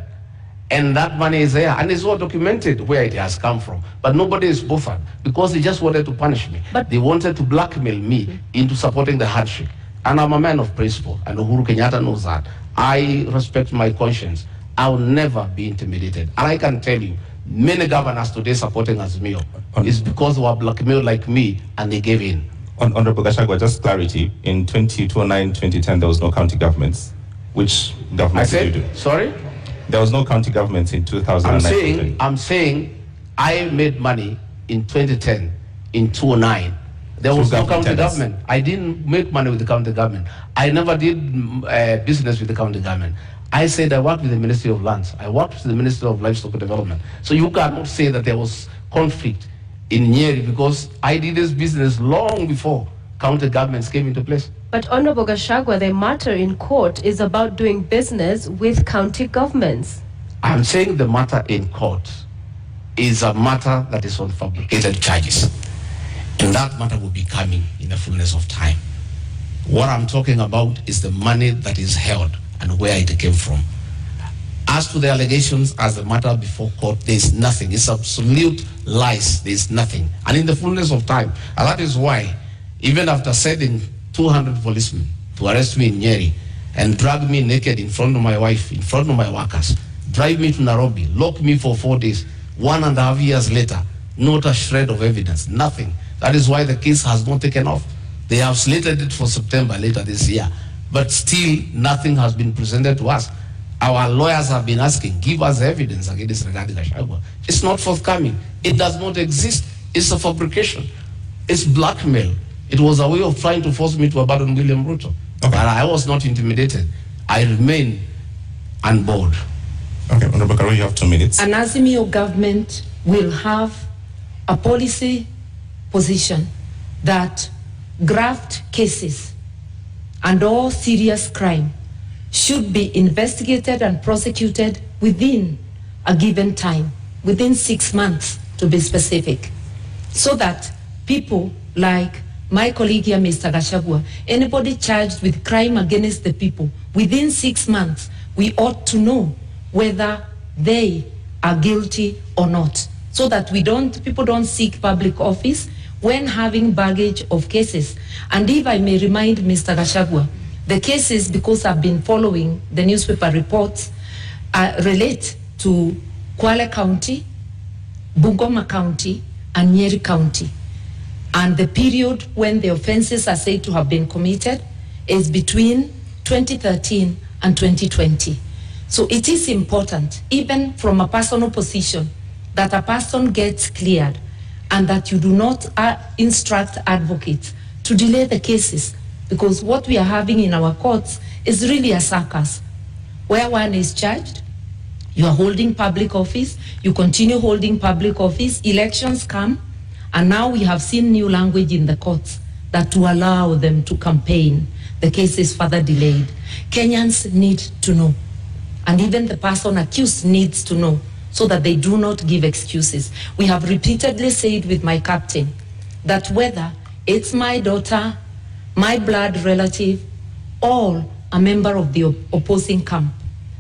C: And that money is there, and it's all documented where it has come from. But nobody is bothered because they just wanted to punish me. But they wanted to blackmail me into supporting the handshake. And I'm a man of principle, and Uhuru Kenyatta knows that. I respect my conscience. I'll never be intimidated. And I can tell you, many governors today supporting Azimio is because they were blackmailed like me, and they gave in.
A: Honorable Gachagua, just clarity. In 2009, 2010, there was no county governments. Which government did you do?
C: Sorry?
A: There was no county governments in 2009.
C: I'm saying I made money in 2010, in 2009. There was no county government. I didn't make money with the county government. I never did business with the county government. I said I worked with the Ministry of Lands. I worked with the Ministry of Livestock Development. So you cannot say that there was conflict in Nyeri because I did this business long before county governments came into place.
B: But Honorable Gachagua, the matter in court is about doing business with county governments.
C: I'm saying the matter in court is a matter that is on fabricated charges. And that matter will be coming in the fullness of time. What I'm talking about is the money that is held and where it came from. As to the allegations as the matter before court, there is nothing. It's absolute lies. There is nothing. And in the fullness of time, and that is why, even after sending 200 policemen to arrest me in Nyeri and drag me naked in front of my wife, in front of my workers, drive me to Nairobi, lock me for 4 days, 1.5 years later, not a shred of evidence, nothing. That is why the case has not taken off. They have slated it for September later this year, but still nothing has been presented to us. Our lawyers have been asking, give us evidence against Rigathi Gachagua. It's not forthcoming. It does not exist. It's a fabrication. It's blackmail. It was a way of trying to force me to abandon William Ruto. Okay. But I was not intimidated. I remain on board.
A: Okay, Honorable Karo, you have 2 minutes.
D: An Azimio government will have a policy position that graft cases and all serious crime should be investigated and prosecuted within a given time, within 6 months to be specific, so that people like my colleague here, Mr. Gachagua, anybody charged with crime against the people, within 6 months, we ought to know whether they are guilty or not, so that people don't seek public office when having baggage of cases. And if I may remind Mr. Gachagua, the cases, because I've been following the newspaper reports, relate to Kwale County, Bungoma County, and Nyeri County. And the period when the offenses are said to have been committed is between 2013 and 2020. So it is important, even from a personal position, that a person gets cleared and that you do not instruct advocates to delay the cases, because what we are having in our courts is really a circus, where one is charged, you are holding public office, you continue holding public office, elections come, and now we have seen new language in the courts that to allow them to campaign, the case is further delayed. Kenyans need to know, and even the person accused needs to know, so that they do not give excuses. We have repeatedly said with my captain that whether it's my daughter, my blood relative, or a member of the opposing camp,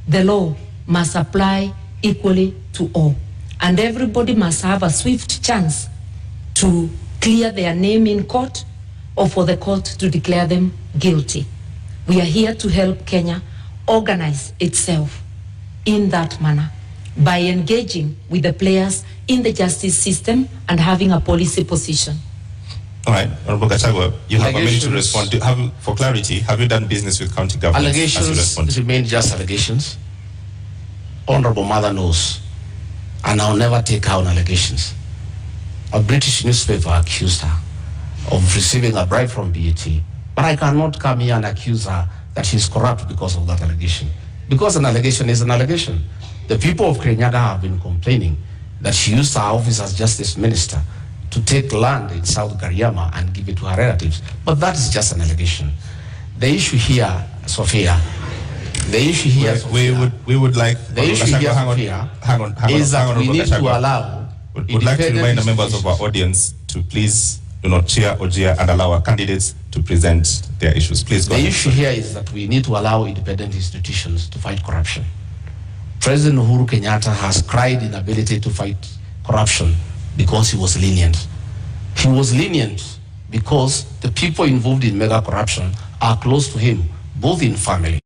D: the law must apply equally to all. And everybody must have a swift chance to clear their name in court or for the court to declare them guilty. We are here to help Kenya organize itself in that manner by engaging with the players in the justice system and having a policy position.
A: All right, Honorable Gachagua, you have a minute to respond. For clarity, have you done business with county governments?
C: Allegations remain just allegations. Honorable Mother knows, and I'll never take her on allegations. A British newspaper accused her of receiving a bribe from BAT, but I cannot come here and accuse her that she's corrupt because of that allegation. Because an allegation is an allegation. The people of Kirinyaga have been complaining that she used her office as justice minister to take land in South Gariama and give it to her relatives. But that is just an allegation. The issue here, Sophia,
A: we would like
C: the issue here, Sophia, is that we need to allow.
A: Would like to remind the members of our audience to please do not cheer or jeer and allow our candidates to present their issues. Please go ahead.
C: The issue here is that we need to allow independent institutions to fight corruption. President Uhuru Kenyatta has cried inability to fight corruption because he was lenient. He was lenient because the people involved in mega corruption are close to him, both in family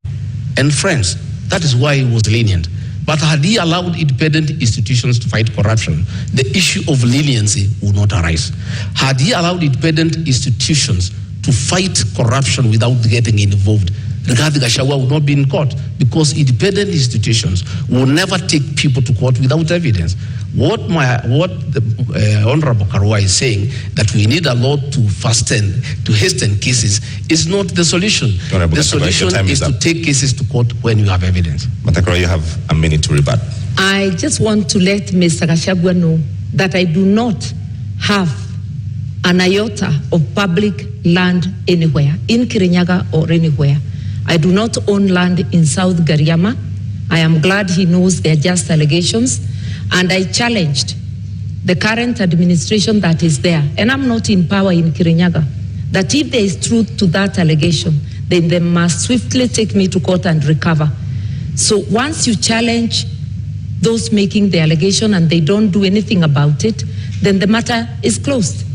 C: and friends. That is why he was lenient. But had he allowed independent institutions to fight corruption, the issue of leniency would not arise. Had he allowed independent institutions to fight corruption without getting involved, Rigathi Gachagua would not be in court, because independent institutions will never take people to court without evidence. What the Honorable Karua is saying, that we need a law to hasten cases, is not the solution.
A: Honorable
C: the solution is to take cases to court when you have evidence.
A: Mr. Karua, you have a minute to rebut.
D: I just want to let Mr. Gachagua know that I do not have an iota of public land anywhere, in Kirinyaga or anywhere. I do not own land in South Gariama. I am glad he knows they are just allegations. And I challenged the current administration that is there, and I'm not in power in Kirinyaga, that if there is truth to that allegation, then they must swiftly take me to court and recover. So once you challenge those making the allegation and they don't do anything about it, then the matter is closed.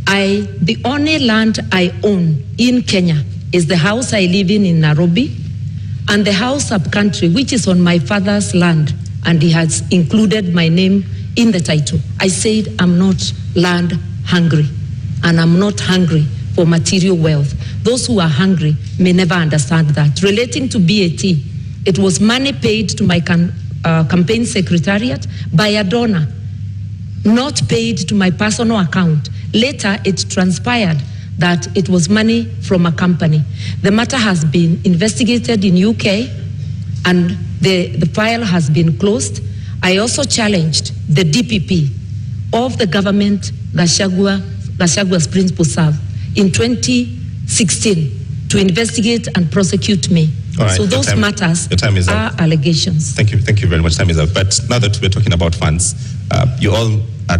D: The only land I own in Kenya is the house I live in Nairobi, and the house up country, which is on my father's land, and he has included my name in the title. I said I'm not land hungry, and I'm not hungry for material wealth. Those who are hungry may never understand that. Relating to BAT, it was money paid to my campaign secretariat by a donor, not paid to my personal account. Later, it transpired that it was money from a company. The matter has been investigated in UK, and the file has been closed. I also challenged the DPP of the government Gashagua's principal served in 2016 to investigate and prosecute me.
A: Right,
D: so those matters are allegations.
A: Thank you very much. Time is up. But now that we're talking about funds, you all are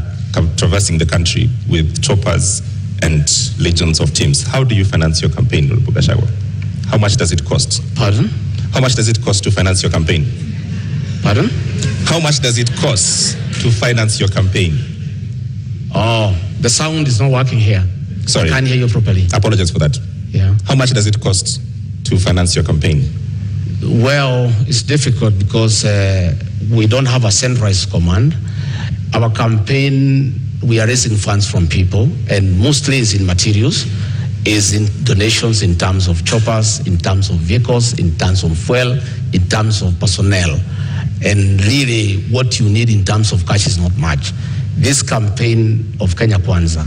A: traversing the country with choppers and legions of teams. How do you finance your campaign, Honorable Gachagua? How much does it cost?
C: Pardon?
A: How much does it cost to finance your campaign?
C: Pardon?
A: How much does it cost to finance your campaign?
C: Oh, the sound is not working here.
A: Sorry.
C: I can't hear you properly.
A: I apologize for that.
C: Yeah.
A: How much does it cost to finance your campaign?
C: Well, it's difficult because we don't have a centralized command. Our campaign, we are raising funds from people, and mostly is in materials, is in donations in terms of choppers, in terms of vehicles, in terms of fuel, in terms of personnel. And really, what you need in terms of cash is not much. This campaign of Kenya Kwanza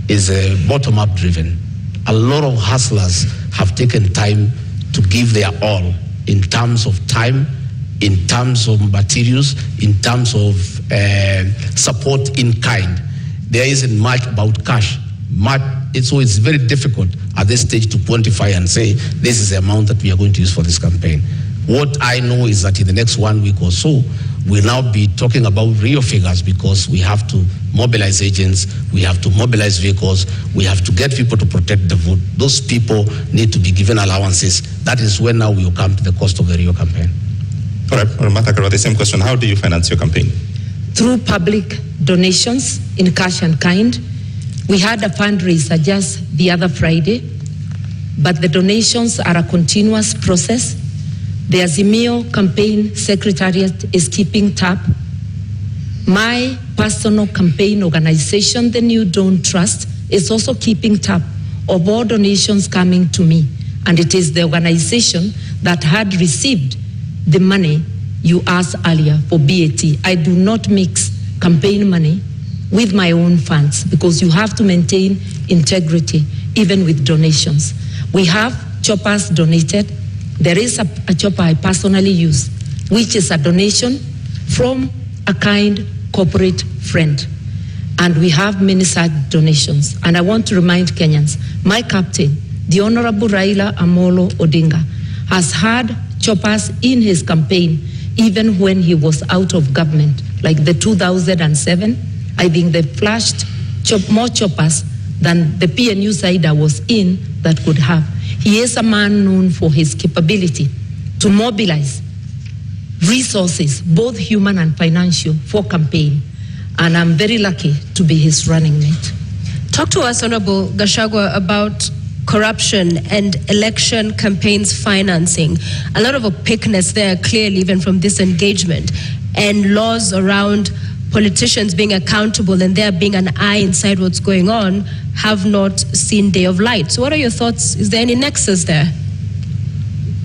C: is bottom-up driven. A lot of hustlers have taken time to give their all in terms of time, in terms of materials, in terms of support in kind. There isn't much about cash. So it's very difficult at this stage to quantify and say, this is the amount that we are going to use for this campaign. What I know is that in the next 1 week or so, we'll now be talking about real figures, because we have to mobilize agents, we have to mobilize vehicles, we have to get people to protect the vote. Those people need to be given allowances. That is when now we will come to the cost of the real campaign.
A: All right, Martha Karua, the same question. How do you finance your campaign?
D: Through public donations in cash and kind. We had a fundraiser just the other Friday, but the donations are a continuous process. The Azimio campaign secretariat is keeping tab. My personal campaign organization, the New Dawn Trust, is also keeping tab of all donations coming to me. And it is the organization that had received the money you asked earlier for BAT. I do not mix campaign money with my own funds, because you have to maintain integrity even with donations. We have choppers donated. There is a chopper I personally use, which is a donation from a kind corporate friend. And we have many such donations. And I want to remind Kenyans, my captain, the Honorable Raila Amolo Odinga, has had choppers in his campaign even when he was out of government. Like the 2007, I think they flashed more choppers than the PNU side I was in that could have. He is a man known for his capability to mobilize resources, both human and financial, for campaign. And I'm very lucky to be his running mate.
B: Talk to us, Honorable Gachagua, about corruption and election campaigns financing. A lot of opaqueness there, clearly, even from this engagement, and laws around politicians being accountable and there being an eye inside what's going on have not seen day of light. So what are your thoughts? Is there any nexus there?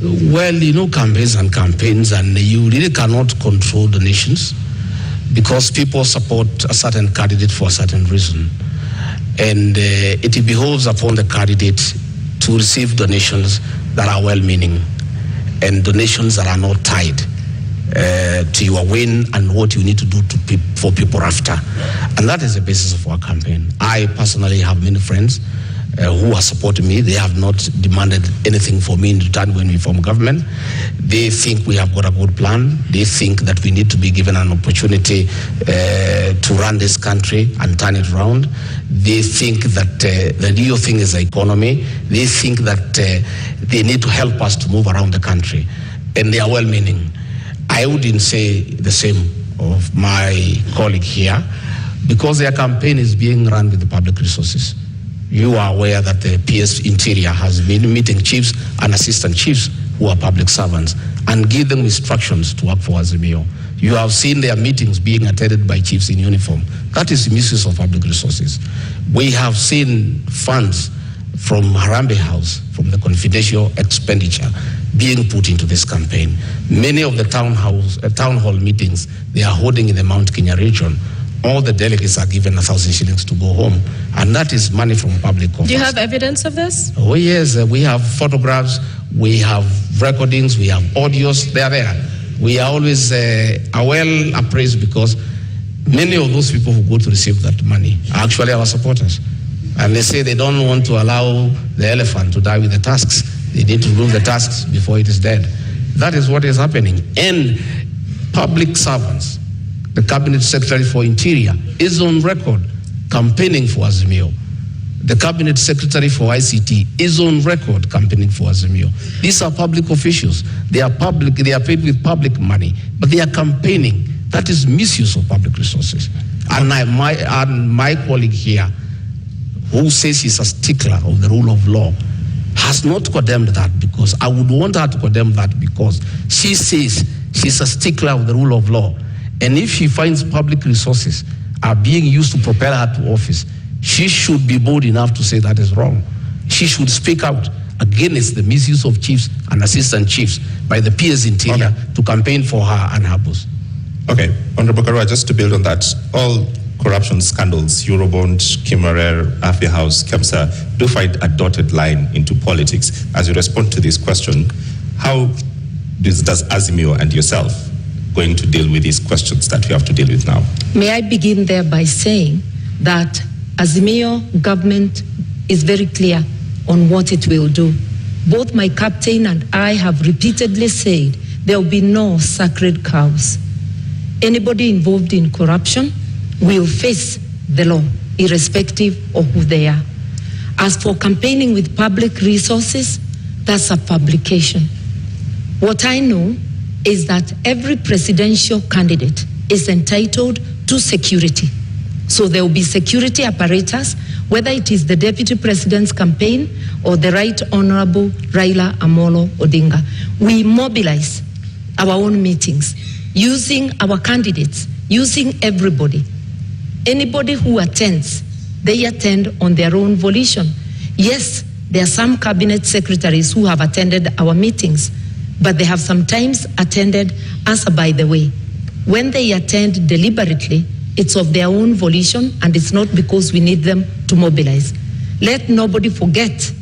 C: Well, campaigns and you really cannot control donations, because people support a certain candidate for a certain reason. And it behoves upon the candidate to receive donations that are well-meaning and donations that are not tied to your win and what you need to do for people after. And that is the basis of our campaign. I personally have many friends who are supporting me. They have not demanded anything for me in return when we form government. They think we have got a good plan. They think that we need to be given an opportunity to run this country and turn it around. They think that the real thing is the economy. They think that they need to help us to move around the country. And they are well-meaning. I wouldn't say the same of my colleague here, because their campaign is being run with the public resources. You are aware that the PS Interior has been meeting chiefs and assistant chiefs who are public servants and give them instructions to work for Azimio. You have seen their meetings being attended by chiefs in uniform. That is misuse of public resources. We have seen funds from Harambee House, from the confidential expenditure, being put into this campaign. Many of the town hall meetings they are holding in the Mount Kenya region, all the delegates are given 1,000 shillings to go home, and that is money from public coffers.
B: Do you have evidence of this?
C: Oh yes, we have photographs, we have recordings, we have audios. They are there. We are always well appraised, because many of those people who go to receive that money are actually our supporters, and they say they don't want to allow the elephant to die with the tusks. They need to remove the tusks before it is dead. That is what is happening. And public servants, the Cabinet Secretary for Interior is on record campaigning for Azimio. The Cabinet Secretary for ICT is on record campaigning for Azimio. These are public officials. They are public. They are paid with public money, but they are campaigning. That is misuse of public resources. And my colleague here, who says he's a stickler of the rule of law, has not condemned that, because I would want her to condemn that, because she says she's a stickler of the rule of law. And if she finds public resources are being used to propel her to office, she should be bold enough to say that is wrong. She should speak out against the misuse of chiefs and assistant chiefs by the PS Interior to campaign for her and her boss.
A: Okay, Honorable Karua, just to build on that, all corruption scandals, Eurobond, Kimarer, Afia House, KEMSA, do find a dotted line into politics. As you respond to this question, how does Azimio and yourself going to deal with these questions that we have to deal with now?
D: May I begin there by saying that Azimio government is very clear on what it will do. Both my captain and I have repeatedly said there will be no sacred cows. Anybody involved in corruption will face the law, irrespective of who they are. As for campaigning with public resources, that's a fabrication. What I know is that every presidential candidate is entitled to security. So there will be security apparatus, whether it is the Deputy President's campaign or the Right Honorable Raila Amolo Odinga. We mobilize our own meetings, using our candidates, using everybody. Anybody who attends, they attend on their own volition. Yes, there are some cabinet secretaries who have attended our meetings, but they have sometimes attended as a by the way. When they attend deliberately, it's of their own volition, and it's not because we need them to mobilize. Let nobody forget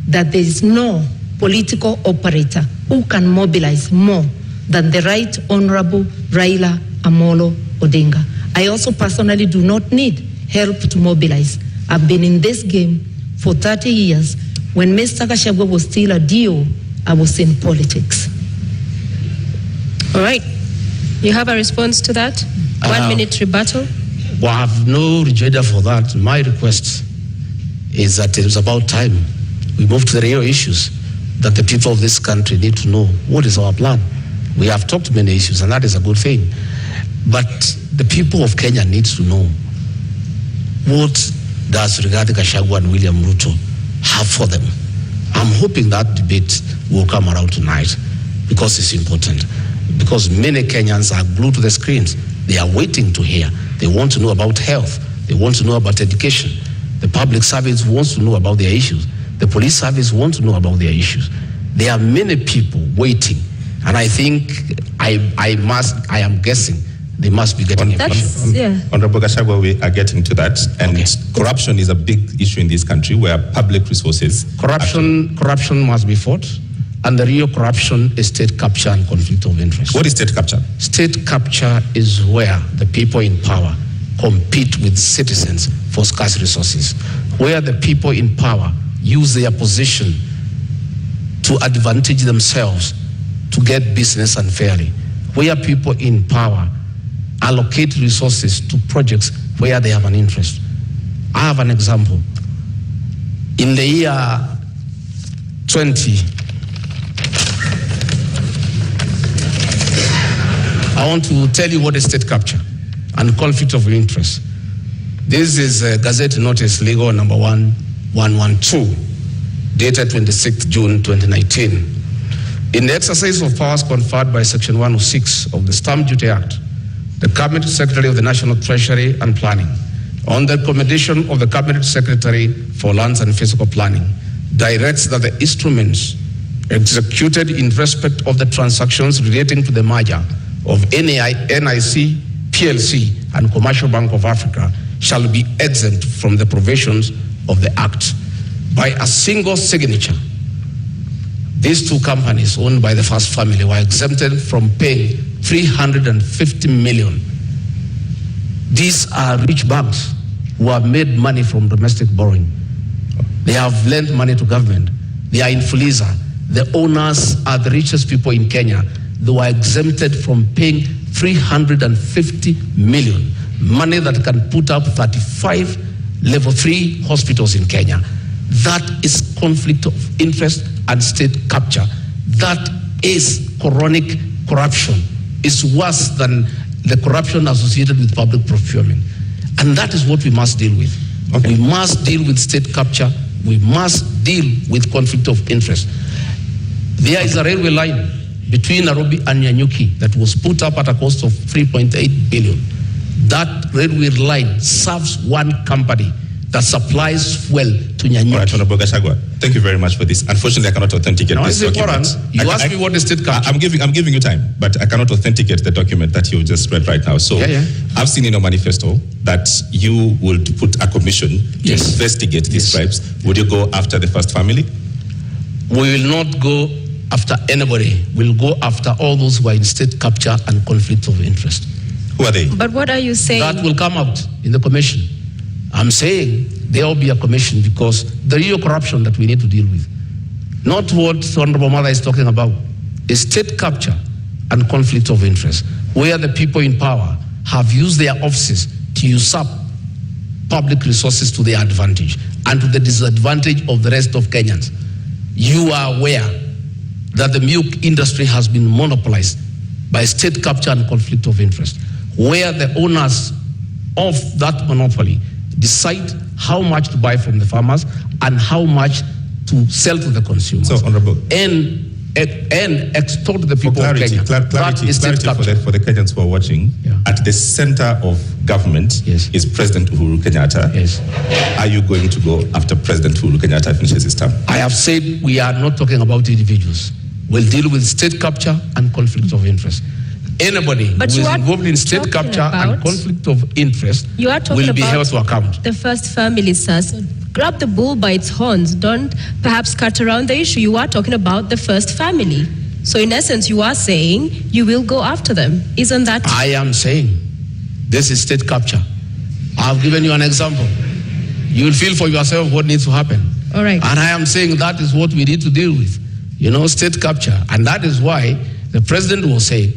D: that there is no political operator who can mobilize more than the Right Honorable Raila Amolo Odinga. I also personally do not need help to mobilize. I've been in this game for 30 years. When Mr. Gachagua was still a DO, I was in politics.
B: All right. You have a response to that? 1 minute rebuttal?
C: Well, I have no rejoinder for that. My request is that it is about time we move to the real issues that the people of this country need to know. What is our plan? We have talked many issues, and that is a good thing. But the people of Kenya need to know, what does Rigathi Gachagua and William Ruto have for them? I'm hoping that debate will come around tonight, because it's important. Because many Kenyans are glued to the screens. They are waiting to hear. They want to know about health. They want to know about education. The public service wants to know about their issues. The police service wants to know about their issues. There are many people waiting. And I think, I am guessing, they must be getting information.
A: Honorable Gachagua, we are getting to that. And corruption is a big issue in this country, where public resources...
C: Corruption must be fought. And the real corruption is state capture and conflict of interest.
A: What is state capture?
C: State capture is where the people in power compete with citizens for scarce resources, where the people in power use their position to advantage themselves to get business unfairly, where people in power allocate resources to projects where they have an interest. I have an example. In the year 20, I want to tell you what is state capture and conflict of interest. This is Gazette Notice Legal number 1112, dated 26th June 2019. In the exercise of powers conferred by Section 106 of the Stamp Duty Act, the Cabinet Secretary of the National Treasury and Planning, on the recommendation of the Cabinet Secretary for Lands and Physical Planning, directs that the instruments executed in respect of the transactions relating to the merger of NIC, PLC, and Commercial Bank of Africa shall be exempt from the provisions of the Act by a single signature. These two companies owned by the first family were exempted from paying 350 million. These are rich banks who have made money from domestic borrowing. They have lent money to government. They are in Fuliza. The owners are the richest people in Kenya. They were exempted from paying 350 million, money that can put up 35 level 3 hospitals in Kenya. That is conflict of interest and state capture. That is chronic corruption. It's worse than the corruption associated with public procurement. And that is what we must deal with. Okay. We must deal with state capture. We must deal with conflict of interest. There is a railway line between Nairobi and Nyanyuki that was put up at a cost of 3.8 billion. That railway line serves one company that supplies fuel to Nyanyuki.
A: All right, Honorable Gachagua, thank you very much for this. Unfortunately, I cannot authenticate this document.
C: You asked me what is state capture.
A: I'm giving you time, but I cannot authenticate the document that you just read right now. So I've seen in your manifesto that you would put a commission to investigate these bribes. Would you go after the first family?
C: We will not go after anybody. We'll go after all those who are in state capture and conflict of interest.
A: Who are they?
B: But what are you saying?
C: That will come out in the commission. I'm saying there will be a commission because the real corruption that we need to deal with, not what Honorable Mother is talking about, is state capture and conflict of interest, where the people in power have used their offices to usurp public resources to their advantage and to the disadvantage of the rest of Kenyans. You are aware that the milk industry has been monopolized by state capture and conflict of interest, where the owners of that monopoly decide how much to buy from the farmers and how much to sell to the consumers.
A: So, Honorable.
C: And extort the people of Kenya.
A: Clarity for the Kenyans who are watching.
C: Yeah.
A: At the center of government is President Uhuru Kenyatta.
C: Yes.
A: Are you going to go after President Uhuru Kenyatta finishes his term?
C: I have said we are not talking about individuals. We'll deal with state capture and conflict of interest. Anybody who is involved in state capture and conflict of interest will be held to account.
B: The first family, sir. So grab the bull by its horns. Don't perhaps cut around the issue. You are talking about the first family. So in essence, you are saying you will go after them. Isn't that?
C: I am saying this is state capture. I've given you an example. You will feel for yourself what needs to happen.
B: All right.
C: And I am saying that is what we need to deal with. You know, state capture. And that is why the president will say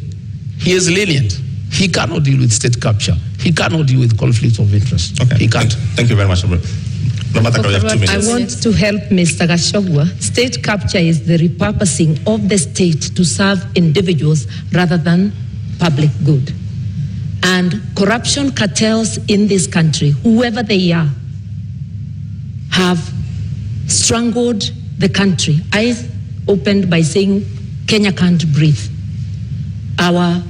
C: he is lenient. He cannot deal with state capture. He cannot deal with conflict of interest.
A: Okay.
C: He can't.
A: Thank you very much.
D: I want to help Mr. Gachagua. State capture is the repurposing of the state to serve individuals rather than public good. And corruption cartels in this country, whoever they are, have strangled the country. I opened by saying Kenya can't breathe. Our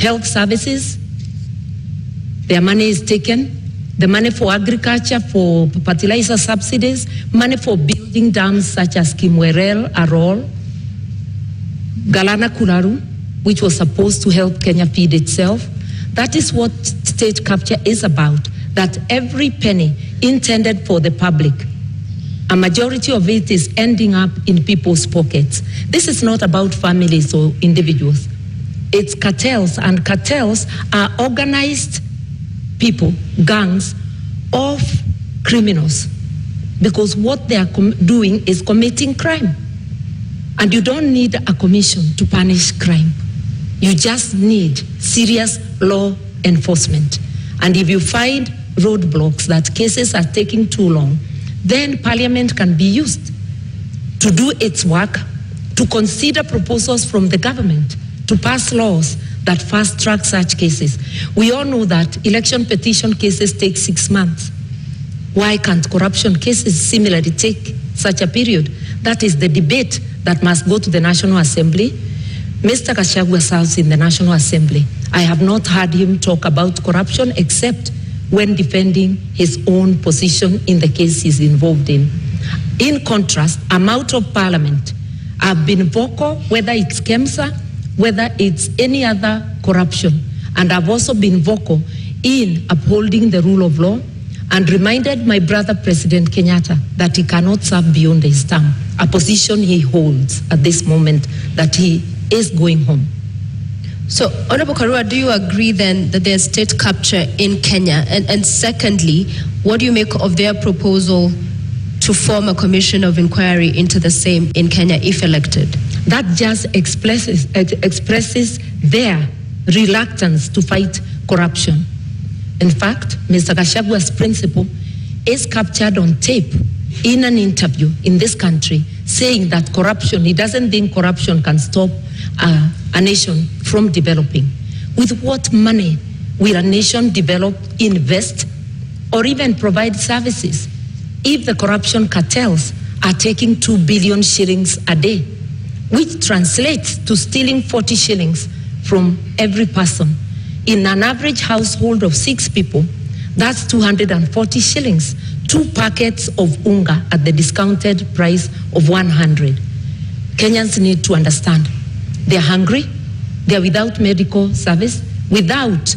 D: health services, their money is taken. The money for agriculture, for fertilizer subsidies, money for building dams such as Kimwerel, Arol, Galana Kuraru, which was supposed to help Kenya feed itself. That is what state capture is about, that every penny intended for the public, a majority of it is ending up in people's pockets. This is not about families or individuals. It's cartels, and cartels are organized people, gangs of criminals, because what they are doing is committing crime. And you don't need a commission to punish crime. You just need serious law enforcement. And if you find roadblocks, that cases are taking too long, then Parliament can be used to do its work, to consider proposals from the government, to pass laws that fast-track such cases. We all know that election petition cases take 6 months. Why can't corruption cases similarly take such a period? That is the debate that must go to the National Assembly. Mr. Gachagua serves in the National Assembly. I have not heard him talk about corruption except when defending his own position in the case he's involved in. In contrast, I'm out of Parliament. I've been vocal, whether it's KEMSA, whether it's any other corruption. And I've also been vocal in upholding the rule of law and reminded my brother President Kenyatta that he cannot serve beyond his term, a position he holds at this moment, that he is going home.
B: So, Honorable Karua, do you agree then that there's state capture in Kenya? And secondly, what do you make of their proposal to form a commission of inquiry into the same in Kenya if elected?
D: That just expresses their reluctance to fight corruption. In fact, Mr. Gashagua's principle is captured on tape in an interview in this country, saying that corruption, he doesn't think corruption can stop a nation from developing. With what money will a nation develop, invest, or even provide services if the corruption cartels are taking 2 billion shillings a day, which translates to stealing 40 shillings from every person? In an average household of 6 people, that's 240 shillings, 2 packets of unga at the discounted price of 100. Kenyans need to understand. They're hungry, they're without medical service, without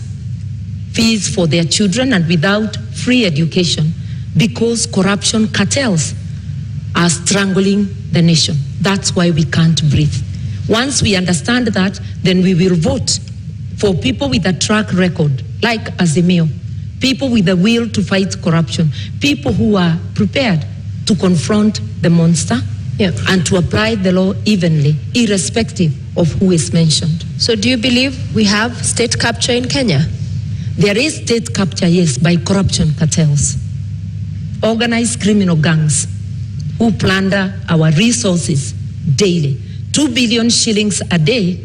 D: fees for their children, and without free education, because corruption cartels are strangling the nation. That's why we can't breathe. Once we understand that, then we will vote for people with a track record, like Azimio, people with the will to fight corruption, people who are prepared to confront the monster and to apply the law evenly, irrespective of who is mentioned.
B: So do you believe we have state capture in Kenya?
D: There is state capture, yes, by corruption cartels, organized criminal gangs who plunder our resources daily. 2 billion shillings a day,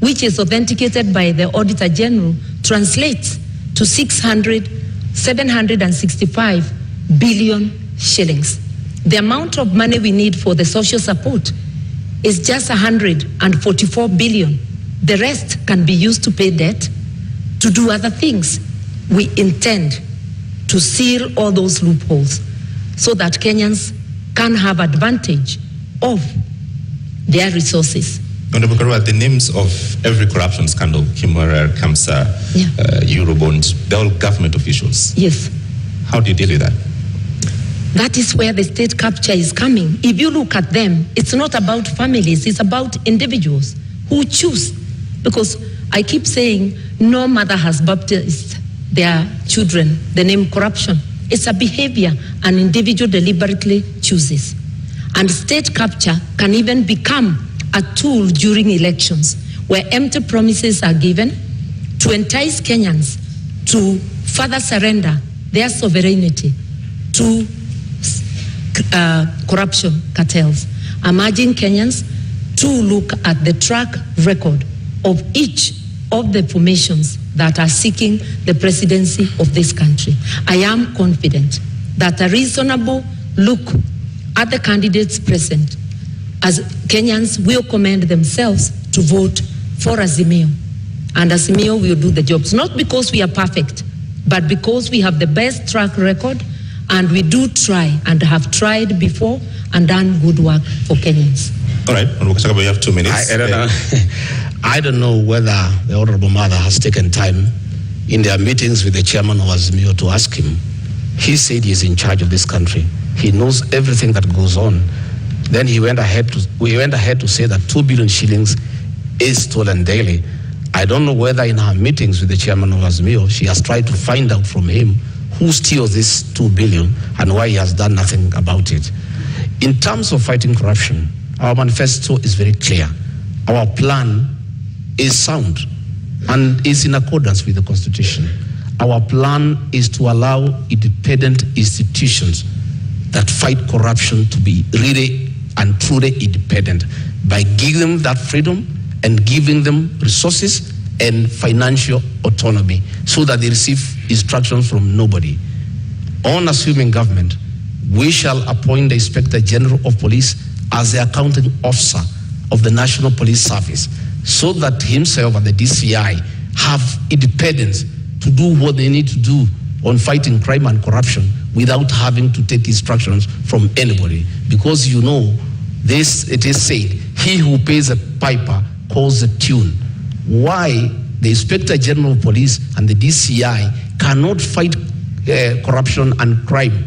D: which is authenticated by the Auditor General, translates to 765 billion shillings. The amount of money we need for the social support is just 144 billion. The rest can be used to pay debt, to do other things. We intend to seal all those loopholes so that Kenyans can have advantage of their resources.
A: Honorable Karua, the names of every corruption scandal, Kimura, Kamsa, Eurobond, they're all government officials.
D: Yes.
A: How do you deal with that?
D: That is where the state capture is coming. If you look at them, it's not about families, it's about individuals who choose. Because I keep saying, no mother has baptized their children the name corruption. It's a behavior an individual deliberately chooses. And state capture can even become a tool during elections where empty promises are given to entice Kenyans to further surrender their sovereignty to corruption cartels. I'm urging Kenyans to look at the track record of each of the formations that are seeking the presidency of this country. I am confident that a reasonable look at the candidates present, as Kenyans will commend themselves to vote for Azimio. And Azimio will do the jobs, not because we are perfect, but because we have the best track record and we do try and have tried before and done good work for Kenyans.
A: All right, we have 2 minutes.
C: I don't know. I don't know whether the Honorable Mother has taken time in their meetings with the chairman of Azimio to ask him. He said he's in charge of this country. He knows everything that goes on. Then we went ahead to say that 2 billion shillings is stolen daily. I don't know whether in her meetings with the chairman of Azimio, she has tried to find out from him who steals this 2 billion and why he has done nothing about it. In terms of fighting corruption, our manifesto is very clear. Our plan is sound and is in accordance with the Constitution. Our plan is to allow independent institutions that fight corruption to be really and truly independent by giving them that freedom and giving them resources and financial autonomy so that they receive instructions from nobody. On assuming government, we shall appoint the Inspector General of Police as the accounting officer of the National Police Service so that himself and the DCI have independence to do what they need to do on fighting crime and corruption without having to take instructions from anybody. Because you know, it is said, he who pays a piper calls the tune. Why the Inspector General of Police and the DCI cannot fight corruption and crime,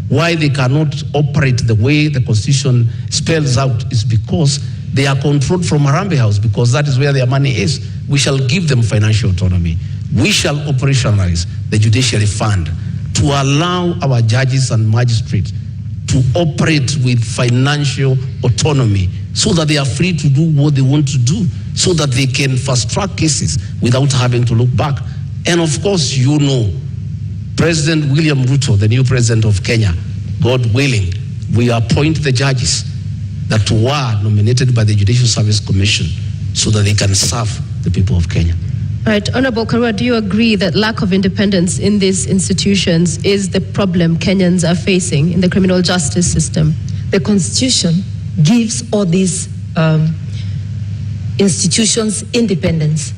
C: why they cannot operate the way the Constitution spells out, is because they are controlled from Harambee House, because that is where their money is. We shall give them financial autonomy. We shall operationalize the judiciary fund to allow our judges and magistrates to operate with financial autonomy so that they are free to do what they want to do, so that they can fast-track cases without having to look back. And of course, you know, President William Ruto, the new president of Kenya, God willing, we appoint the judges that were nominated by the Judicial Service Commission so that they can serve the people of Kenya.
B: All right, Honorable Karua, do you agree that lack of independence in these institutions is the problem Kenyans are facing in the criminal justice system?
D: The Constitution gives all these institutions independence.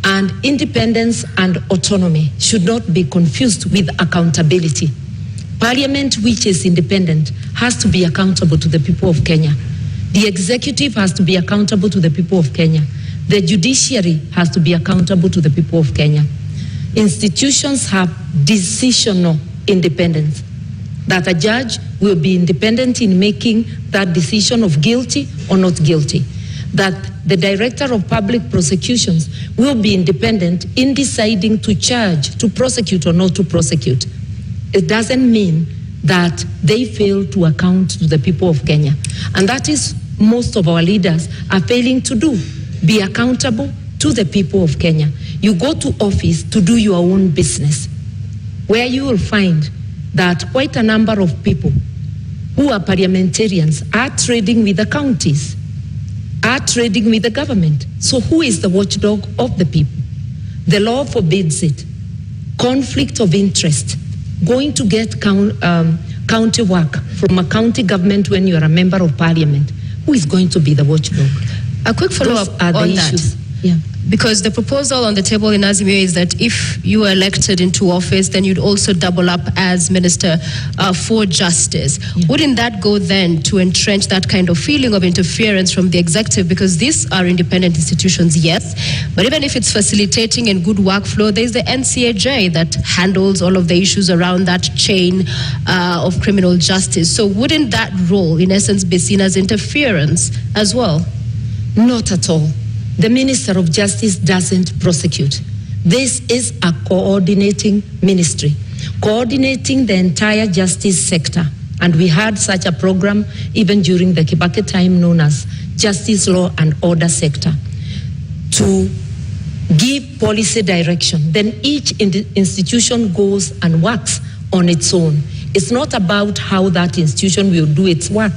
D: And independence and autonomy should not be confused with accountability. Parliament, which is independent, has to be accountable to the people of Kenya. The executive has to be accountable to the people of Kenya. The judiciary has to be accountable to the people of Kenya. Institutions have decisional independence, that a judge will be independent in making that decision of guilty or not guilty. that the Director of Public Prosecutions will be independent in deciding to charge, to prosecute or not to prosecute. It doesn't mean that they fail to account to the people of Kenya. And that is most of our leaders are failing to do. Be accountable to the people of Kenya. You go to office to do your own business, where you will find that quite a number of people who are parliamentarians are trading with the counties, are trading with the government. So who is the watchdog of the people? The law forbids it. Conflict of interest. Going to get county work from a county government when you are a member of parliament. Who is going to be the watchdog?
B: A quick follow-up on that.
D: Yeah.
B: Because the proposal on the table in Azimio is that if you are elected into office, then you'd also double up as Minister for Justice. Yeah. Wouldn't that go then to entrench that kind of feeling of interference from the executive? Because these are independent institutions, yes, but even if it's facilitating and good workflow, there's the NCAJ that handles all of the issues around that chain of criminal justice. So wouldn't that role, in essence, be seen as interference as well?
D: Not at all. The Minister of Justice doesn't prosecute. This is a coordinating ministry, coordinating the entire justice sector. And we had such a program even during the Kibaki time known as Justice Law and Order Sector, to give policy direction. Then each institution goes and works on its own. It's not about how that institution will do its work.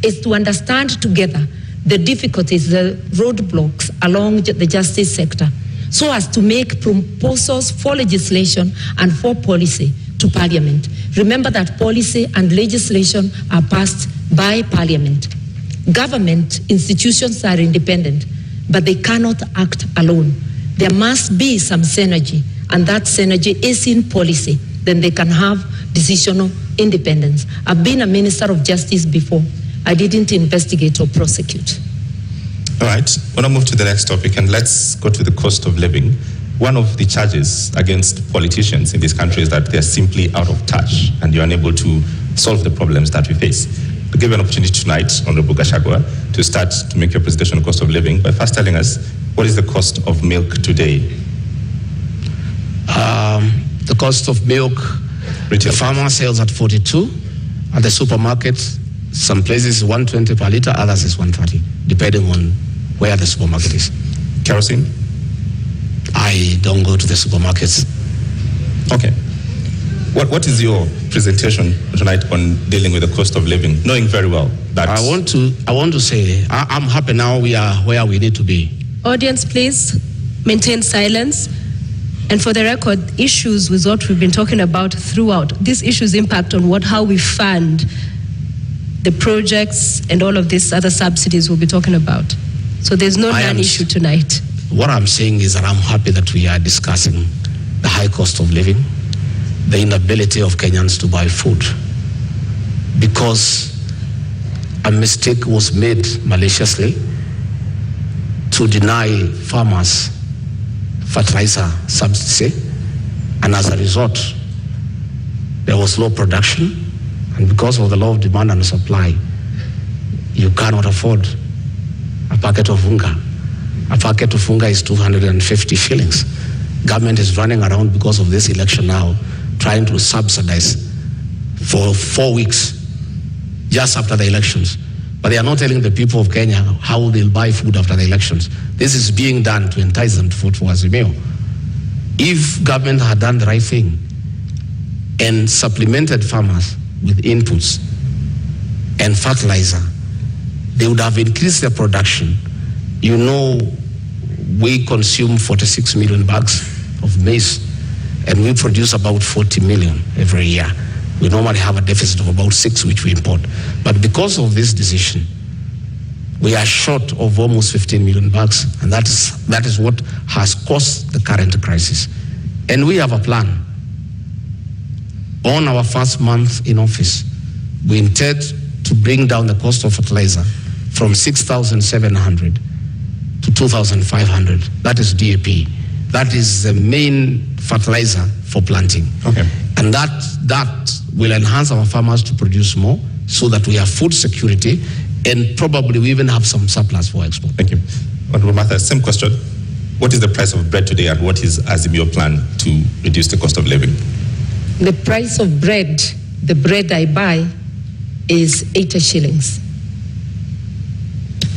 D: It's to understand together the difficulties, the roadblocks along the justice sector, so as to make proposals for legislation and for policy to Parliament. Remember that policy and legislation are passed by Parliament. Government institutions are independent, but they cannot act alone. There must be some synergy, and that synergy is in policy. Then they can have decisional independence. I've been a Minister of Justice before. I didn't investigate or prosecute.
A: All right, I want to move to the next topic, and let's go to the cost of living. One of the charges against politicians in this country is that they're simply out of touch and you're unable to solve the problems that we face. To give you an opportunity tonight, Honorable Gachagua, to start to make your presentation on cost of living by first telling us what is the cost of milk today?
C: The cost of milk, the farmer sells at 42, at the supermarket, some places 120 per liter, others is 130, depending on where the supermarket is.
A: Kerosene?
C: I don't go to the supermarkets.
A: Okay. What is your presentation tonight on dealing with the cost of living, knowing very well that...
C: I want to say, I'm happy now we are where we need to be.
B: Audience, please maintain silence. And for the record, issues with what we've been talking about throughout, these issues impact on how we fund the projects and all of these other subsidies we'll be talking about. So there's no non-issue tonight.
C: What I'm saying is that I'm happy that we are discussing the high cost of living, the inability of Kenyans to buy food, because a mistake was made maliciously to deny farmers fertilizer subsidy, and as a result, there was low production. And because of the law of demand and supply, you cannot afford a packet of unga. A packet of unga is 250 shillings. Government is running around because of this election now, trying to subsidize for 4 weeks, just after the elections. But they are not telling the people of Kenya how they'll buy food after the elections. This is being done to entice them to vote for Azimio. If government had done the right thing and supplemented farmers with inputs and fertilizer, they would have increased their production. You know, we consume 46 million bags of maize, and we produce about 40 million every year. We normally have a deficit of about 6, which we import. But because of this decision, we are short of almost 15 million bags, and that is what has caused the current crisis. And we have a plan. On our first month in office, we intend to bring down the cost of fertilizer from 6,700 to 2,500. That is DAP. That is the main fertilizer for planting.
A: Okay.
C: And that will enhance our farmers to produce more, so that we have food security And probably we even have some surplus for export.
A: Thank you. Honorable Martha, same question. What is the price of bread today, and what is Azimio plan to reduce the cost of living?
D: The price of bread, the bread I buy, is 80 shillings.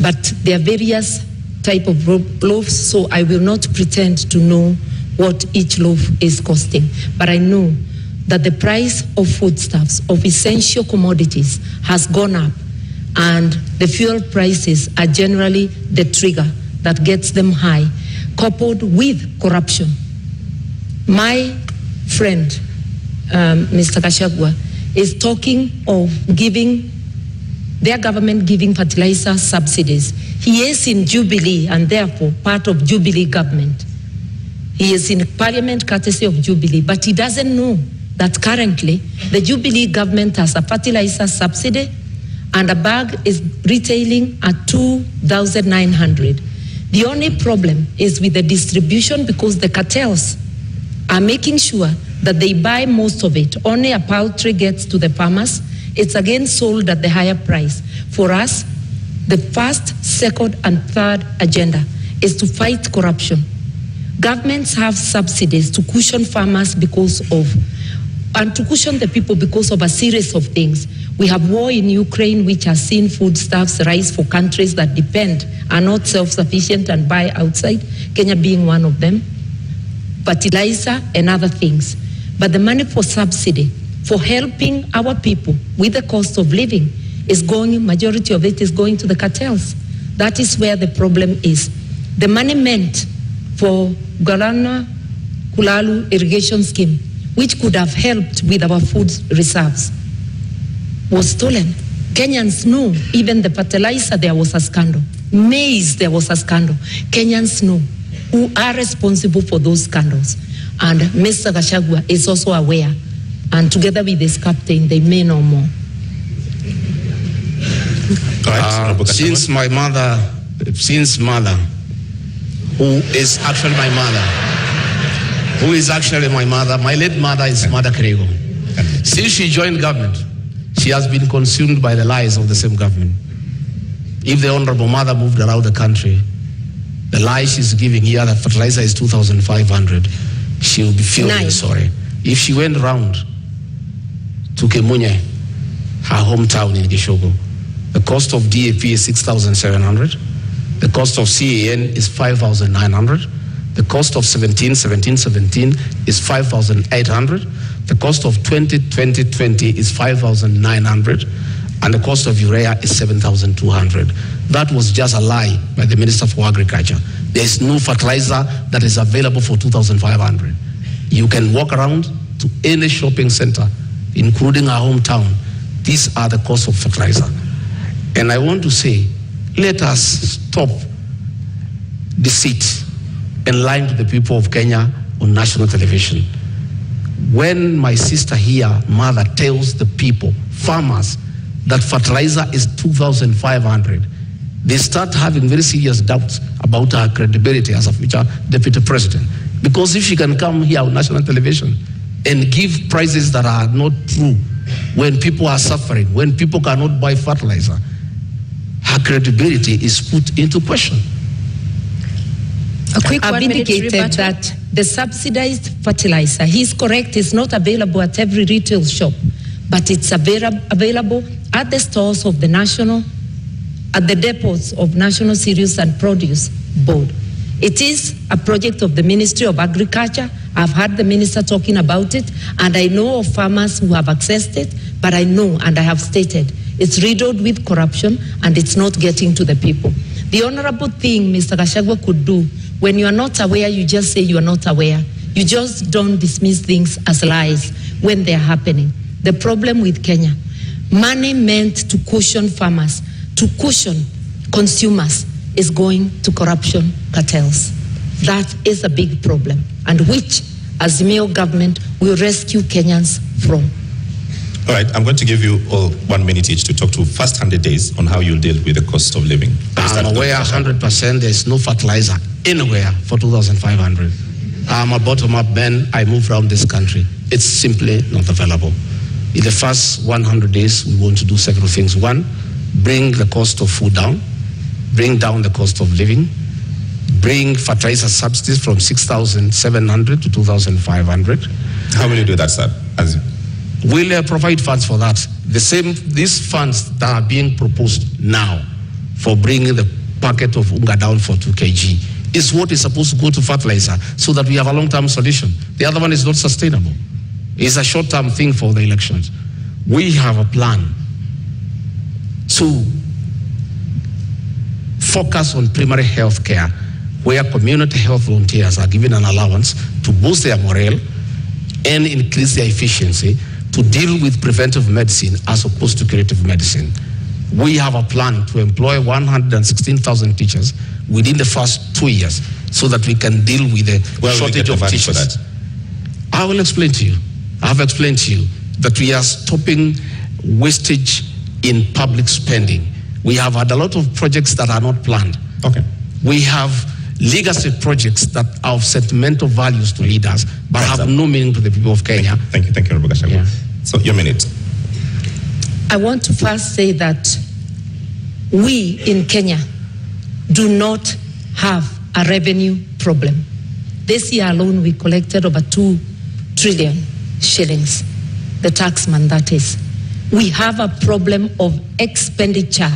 D: But there are various type of loaves, so I will not pretend to know what each loaf is costing. But I know that the price of foodstuffs, of essential commodities, has gone up, and the fuel prices are generally the trigger that gets them high, coupled with corruption. My friend, Mr. Gachagua, is talking of giving their government giving fertilizer subsidies. He is in Jubilee and therefore part of Jubilee government. He is in Parliament courtesy of Jubilee, but he doesn't know that currently the Jubilee government has a fertilizer subsidy and a bag is retailing at 2,900. The only problem is with the distribution, because the cartels are making sure that they buy most of it. Only a paltry gets to the farmers. It's again sold at the higher price. For us, the first, second, and third agenda is to fight corruption. Governments have subsidies to cushion farmers and to cushion the people because of a series of things. We have war in Ukraine, which has seen foodstuffs rise for countries that are not self-sufficient and buy outside, Kenya being one of them, fertilizer and other things. But the money for subsidy, for helping our people with the cost of living, majority of it is going to the cartels. That is where the problem is. The money meant for Galana Kulalu irrigation scheme, which could have helped with our food reserves, was stolen. Kenyans know, even the fertilizer, there was a scandal. Maize, there was a scandal. Kenyans know who are responsible for those scandals. And Mr. Gachagua is also aware. And together with his captain, they may know more.
C: Since mother, who is actually my mother, my late mother is Mother Krego. Since she joined government, she has been consumed by the lies of the same government. If the Honorable Mother moved around the country, the lie she's giving here, the fertilizer is 2,500, she will be feeling sorry. If she went around to Kemunye, her hometown in Gishogo, the cost of DAP is 6,700. The cost of CAN is 5,900. The cost of 17 is 5,800. The cost of 20 is 5,900. And the cost of urea is 7,200. That was just a lie by the Minister for Agriculture. There is no fertilizer that is available for 2,500. You can walk around to any shopping center, including our hometown. These are the costs of fertilizer. And I want to say, let us stop deceit and lying to the people of Kenya on national television. When my sister here, Mother, tells the people, farmers, that fertilizer is 2,500, they start having very serious doubts about her credibility as a future deputy president. Because if she can come here on national television and give prices that are not true, when people are suffering, when people cannot buy fertilizer, her credibility is put into question.
D: I've indicated that the subsidized fertilizer, he's correct, is not available at every retail shop, but it's available at the stores of the at the depots of National Cereals and Produce Board. It is a project of the Ministry of Agriculture. I've heard the minister talking about it, and I know of farmers who have accessed it, but I know, and I have stated, it's riddled with corruption and it's not getting to the people. The honorable thing Mr. Gachagua could do, when you are not aware, you just say you are not aware. You just don't dismiss things as lies when they're happening. The problem with Kenya, money meant to cushion farmers, to cushion consumers, is going to corruption cartels. That is a big problem, and which Azimio government will rescue Kenyans from.
A: All right, I'm going to give you all 1 minute each to talk to first 100 days on how you'll deal with the cost of living.
C: I'm aware 100% there's no fertilizer anywhere for 2,500. I'm a bottom-up man. I move around this country. It's simply not available. In the first 100 days, we want to do several things. One, bring the cost of food down, bring down the cost of living, bring fertilizer subsidies from 6,700 to 2,500.
A: How will you do that, sir?
C: We'll provide funds for that. These funds that are being proposed now for bringing the packet of unga down for 2 kg is what is supposed to go to fertilizer so that we have a long-term solution. The other one is not sustainable. It's a short-term thing for the elections. We have a plan to focus on primary health care, where community health volunteers are given an allowance to boost their morale and increase their efficiency to deal with preventive medicine as opposed to curative medicine. We have a plan to employ 116,000 teachers within the first 2 years so that we can deal with the shortage of teachers. I will explain to you. I have explained to you that we are stopping wastage in public spending. We have had a lot of projects that are not planned.
A: Okay.
C: We have legacy projects that are of sentimental values to leaders, but have no meaning to the people of Kenya.
A: Thank you, Honorable Gachagua.
C: Yeah.
A: So, your minute.
D: I want to first say that we in Kenya do not have a revenue problem. This year alone, we collected over 2 trillion shillings, the taxman that is. We have a problem of expenditure,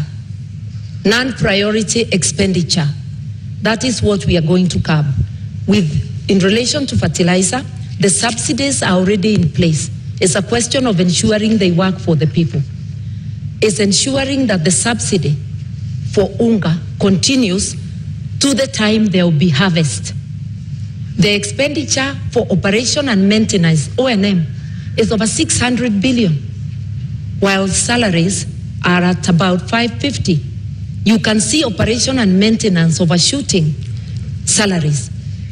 D: non-priority expenditure. That is what we are going to curb. In relation to fertilizer, the subsidies are already in place. It's a question of ensuring they work for the people. It's ensuring that the subsidy for unga continues to the time there will be harvest. The expenditure for operation and maintenance, O&M, is over 600 billion, while salaries are at about 550. You can see operation and maintenance overshooting salaries.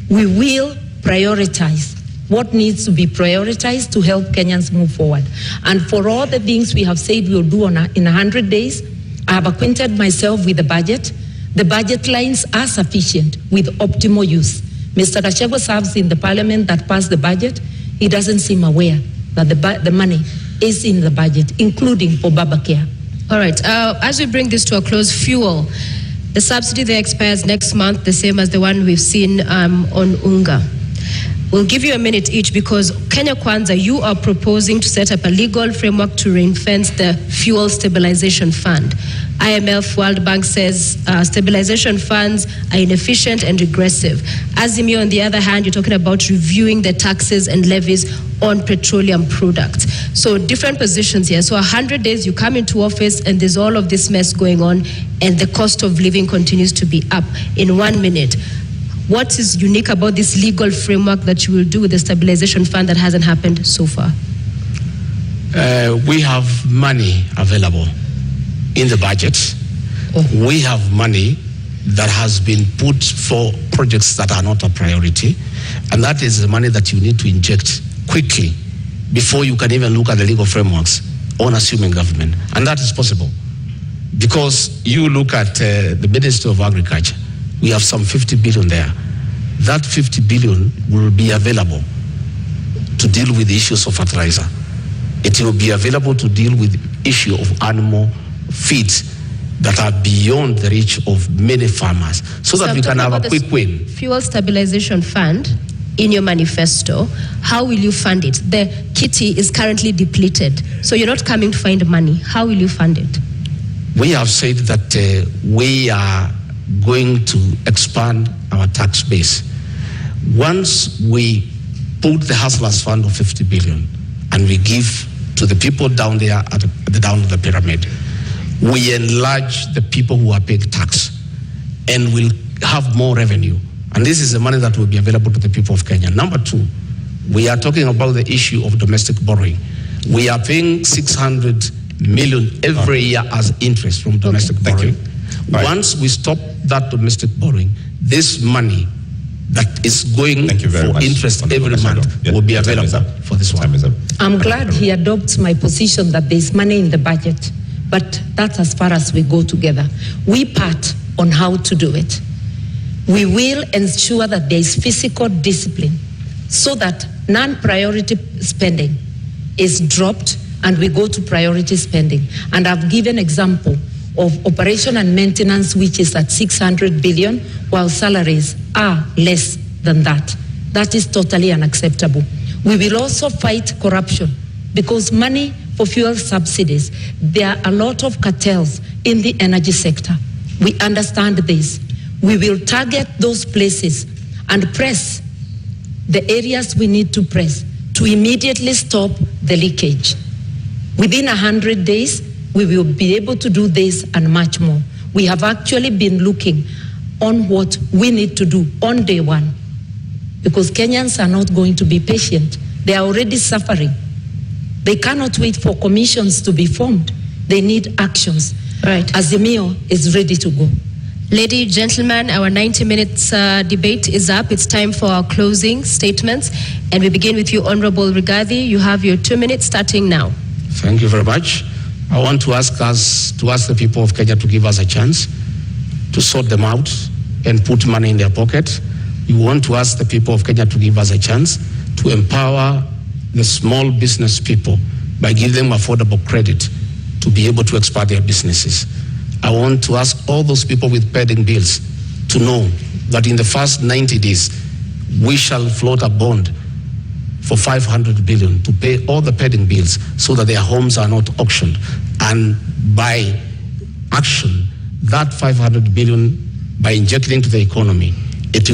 D: We will prioritize what needs to be prioritized to help Kenyans move forward. And for all the things we have said we'll do in 100 days, I have acquainted myself with the budget. The budget lines are sufficient with optimal use. Mr. Gachagua serves in the parliament that passed the budget. He doesn't seem aware that the money is in the budget, including for Babacare.
B: All right. As we bring this to a close, fuel. The subsidy there expires next month, the same as the one we've seen on unga. We'll give you a minute each because Kenya Kwanza, you are proposing to set up a legal framework to ring-fence the fuel stabilization fund. IMF, World Bank says stabilization funds are inefficient and regressive. Azimio, on the other hand, you're talking about reviewing the taxes and levies on petroleum products. So different positions here. So 100 days, you come into office and there's all of this mess going on and the cost of living continues to be up. In 1 minute, what is unique about this legal framework that you will do with the stabilization fund that hasn't happened so far?
C: We have money available in the budget. We have money that has been put for projects that are not a priority. And that is the money that you need to inject quickly before you can even look at the legal frameworks on assuming government. And that is possible. Because you look at the Ministry of Agriculture, we have some 50 billion there. That 50 billion will be available to deal with the issues of fertilizer. It will be available to deal with the issue of animal feeds that are beyond the reach of many farmers, so that we can have a quick win.
B: Fuel Stabilization Fund, in your manifesto, how will you fund it? The kitty is currently depleted, so you're not coming to find money. How will you fund it?
C: We have said that we are going to expand our tax base. Once we put the Hustlers Fund of 50 billion and we give to the people down there at the down of the pyramid, we enlarge the people who are paying tax and will have more revenue. And this is the money that will be available to the people of Kenya. Number two, we are talking about the issue of domestic borrowing. We are paying 600 million every year as interest from domestic borrowing. Once we stop that domestic borrowing, this money that is going for interest every month will be available for this one.
D: I'm glad he adopts my position that there's money in the budget, but that's as far as we go together. We part on how to do it. We will ensure that there is fiscal discipline so that non-priority spending is dropped and we go to priority spending. And I've given example of operation and maintenance, which is at 600 billion, while salaries are less than that. That is totally unacceptable. We will also fight corruption because money for fuel subsidies, there are a lot of cartels in the energy sector. We understand this. We will target those places and press the areas we need to press to immediately stop the leakage. Within 100 days, we will be able to do this and much more. We have actually been looking on what we need to do on day one, because Kenyans are not going to be patient. They are already suffering. They cannot wait for commissions to be formed. They need actions.
B: Right.
D: Azimio is ready to go.
B: Ladies and gentlemen, our 90 minutes debate is up. It's time for our closing statements. And we begin with you, Honorable Rigathi. You have your 2 minutes starting now.
C: Thank you very much. I want to ask the people of Kenya to give us a chance to sort them out and put money in their pocket. We want to ask the people of Kenya to give us a chance to empower the small business people by giving them affordable credit to be able to expand their businesses. I want to ask all those people with pending bills to know that in the first 90 days, we shall float a bond for 500 billion to pay all the pending bills so that their homes are not auctioned. And by action, that 500 billion, by injecting into the economy, it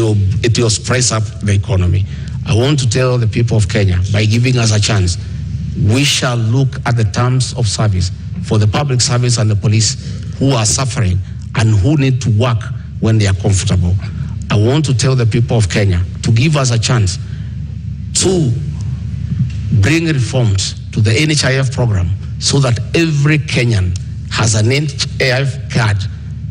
C: will spice up the economy. I want to tell the people of Kenya, by giving us a chance, we shall look at the terms of service for the public service and the police who are suffering and who need to work when they are comfortable. I want to tell the people of Kenya to give us a chance to bring reforms to the NHIF program so that every Kenyan has an NHIF card,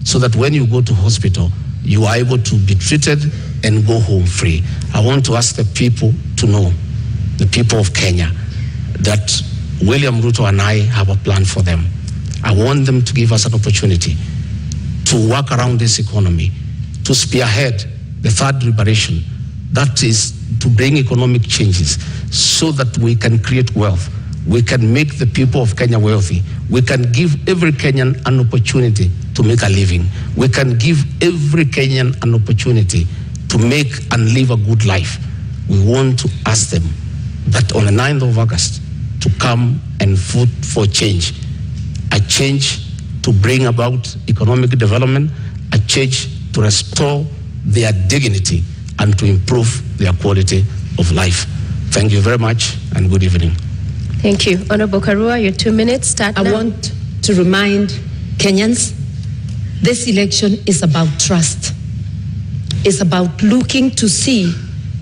C: so that when you go to hospital, you are able to be treated and go home free. I want to ask the people to know, the people of Kenya, that William Ruto and I have a plan for them. I want them to give us an opportunity to work around this economy, to spearhead the third liberation, that is to bring economic changes so that we can create wealth. We can make the people of Kenya wealthy. We can give every Kenyan an opportunity to make a living. We can give every Kenyan an opportunity to make and live a good life. We want to ask them that on the 9th of August to come and vote for change. A change to bring about economic development, a change to restore their dignity and to improve their quality of life. Thank you very much and good evening.
B: Thank you. Honorable Karua, your 2 minutes start now.
D: I want to remind Kenyans, this election is about trust. It's about looking to see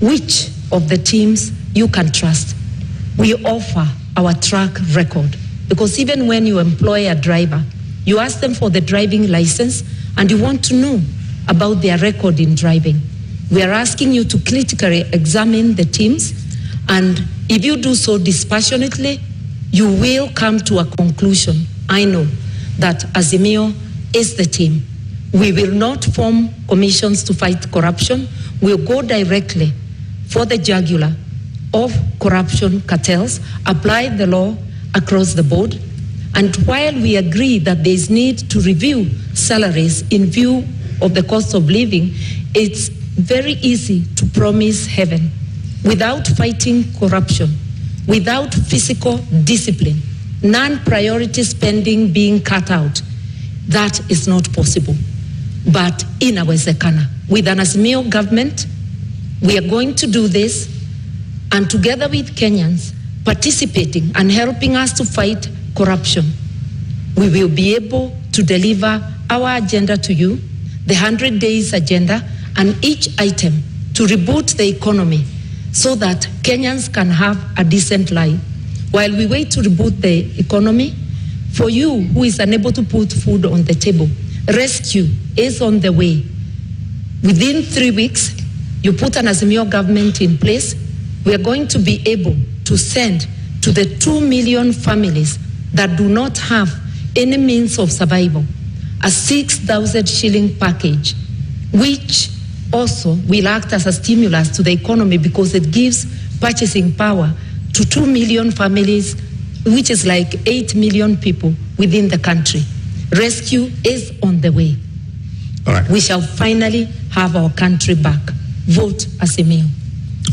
D: which of the teams you can trust. We offer our track record, because even when you employ a driver, you ask them for the driving license and you want to know about their record in driving. We are asking you to critically examine the teams, and if you do so dispassionately, you will come to a conclusion. I know that Azimio is the team. We will not form commissions to fight corruption. We'll go directly for the jugular of corruption cartels, apply the law across the board. And while we agree that there is need to review salaries in view of the cost of living, it's very easy to promise heaven without fighting corruption, without physical discipline, non-priority spending being cut out. That is not possible. But in our Zekana, with an Azimio government, we are going to do this, and together with Kenyans participating and helping us to fight corruption, we will be able to deliver our agenda to you, the 100 days agenda, and each item to reboot the economy so that Kenyans can have a decent life. While we wait to reboot the economy, for you who is unable to put food on the table, rescue is on the way. Within 3 weeks, you put an Azimio government in place, we are going to be able to send to the 2 million families that do not have any means of survival a 6,000 shilling package, which also will act as a stimulus to the economy because it gives purchasing power to 2 million families, which is like 8 million people within the country. Rescue is on the way.
A: All right.
D: We shall finally have our country back. Vote Azimio.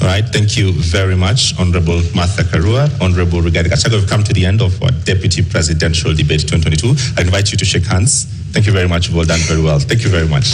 A: All right, thank you very much, Honorable Martha Karua. Honorable Rigathi Gachagua, we've come to the end of our Deputy Presidential Debate 2022. I invite you to shake hands. Thank you very much. Well done, very well. Thank you very much.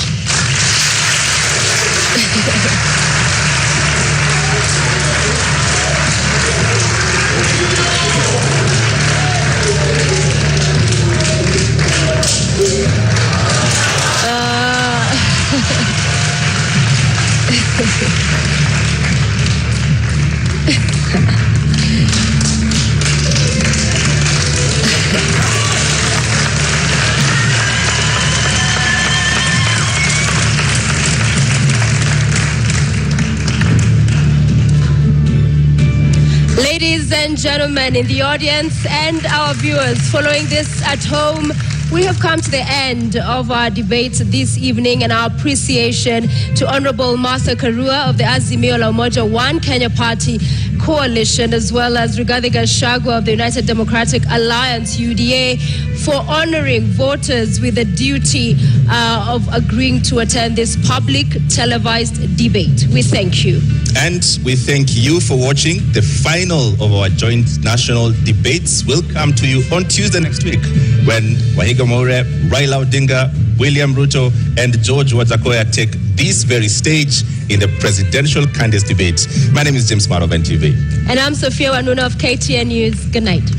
B: Ladies and gentlemen in the audience and our viewers following this at home, we have come to the end of our debate this evening, and our appreciation to Honorable Martha Karua of the Azimio la Umoja One Kenya Party Coalition, as well as Rigathi Gachagua of the United Democratic Alliance, UDA, for honoring voters with the duty of agreeing to attend this public televised debate. We thank you.
A: And we thank you for watching. The final of our joint national debates will come to you on Tuesday next week, when Wahiga More, Raila Odinga, William Ruto, and George Wajackoyah take this very stage in the presidential candidates debate. My name is James Maro of NTV.
B: And I'm Sophia Wanuna of KTN News. Good night.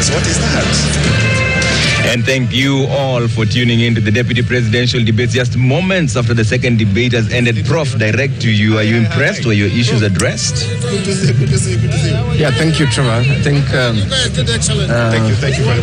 A: What is that?
F: And thank you all for tuning in to the Deputy Presidential Debates. Just moments after the second debate has ended. Prof, direct to you. Are you impressed? Were your issues addressed?
C: Yeah, thank you, Trevor. I think.
A: Thank you very much.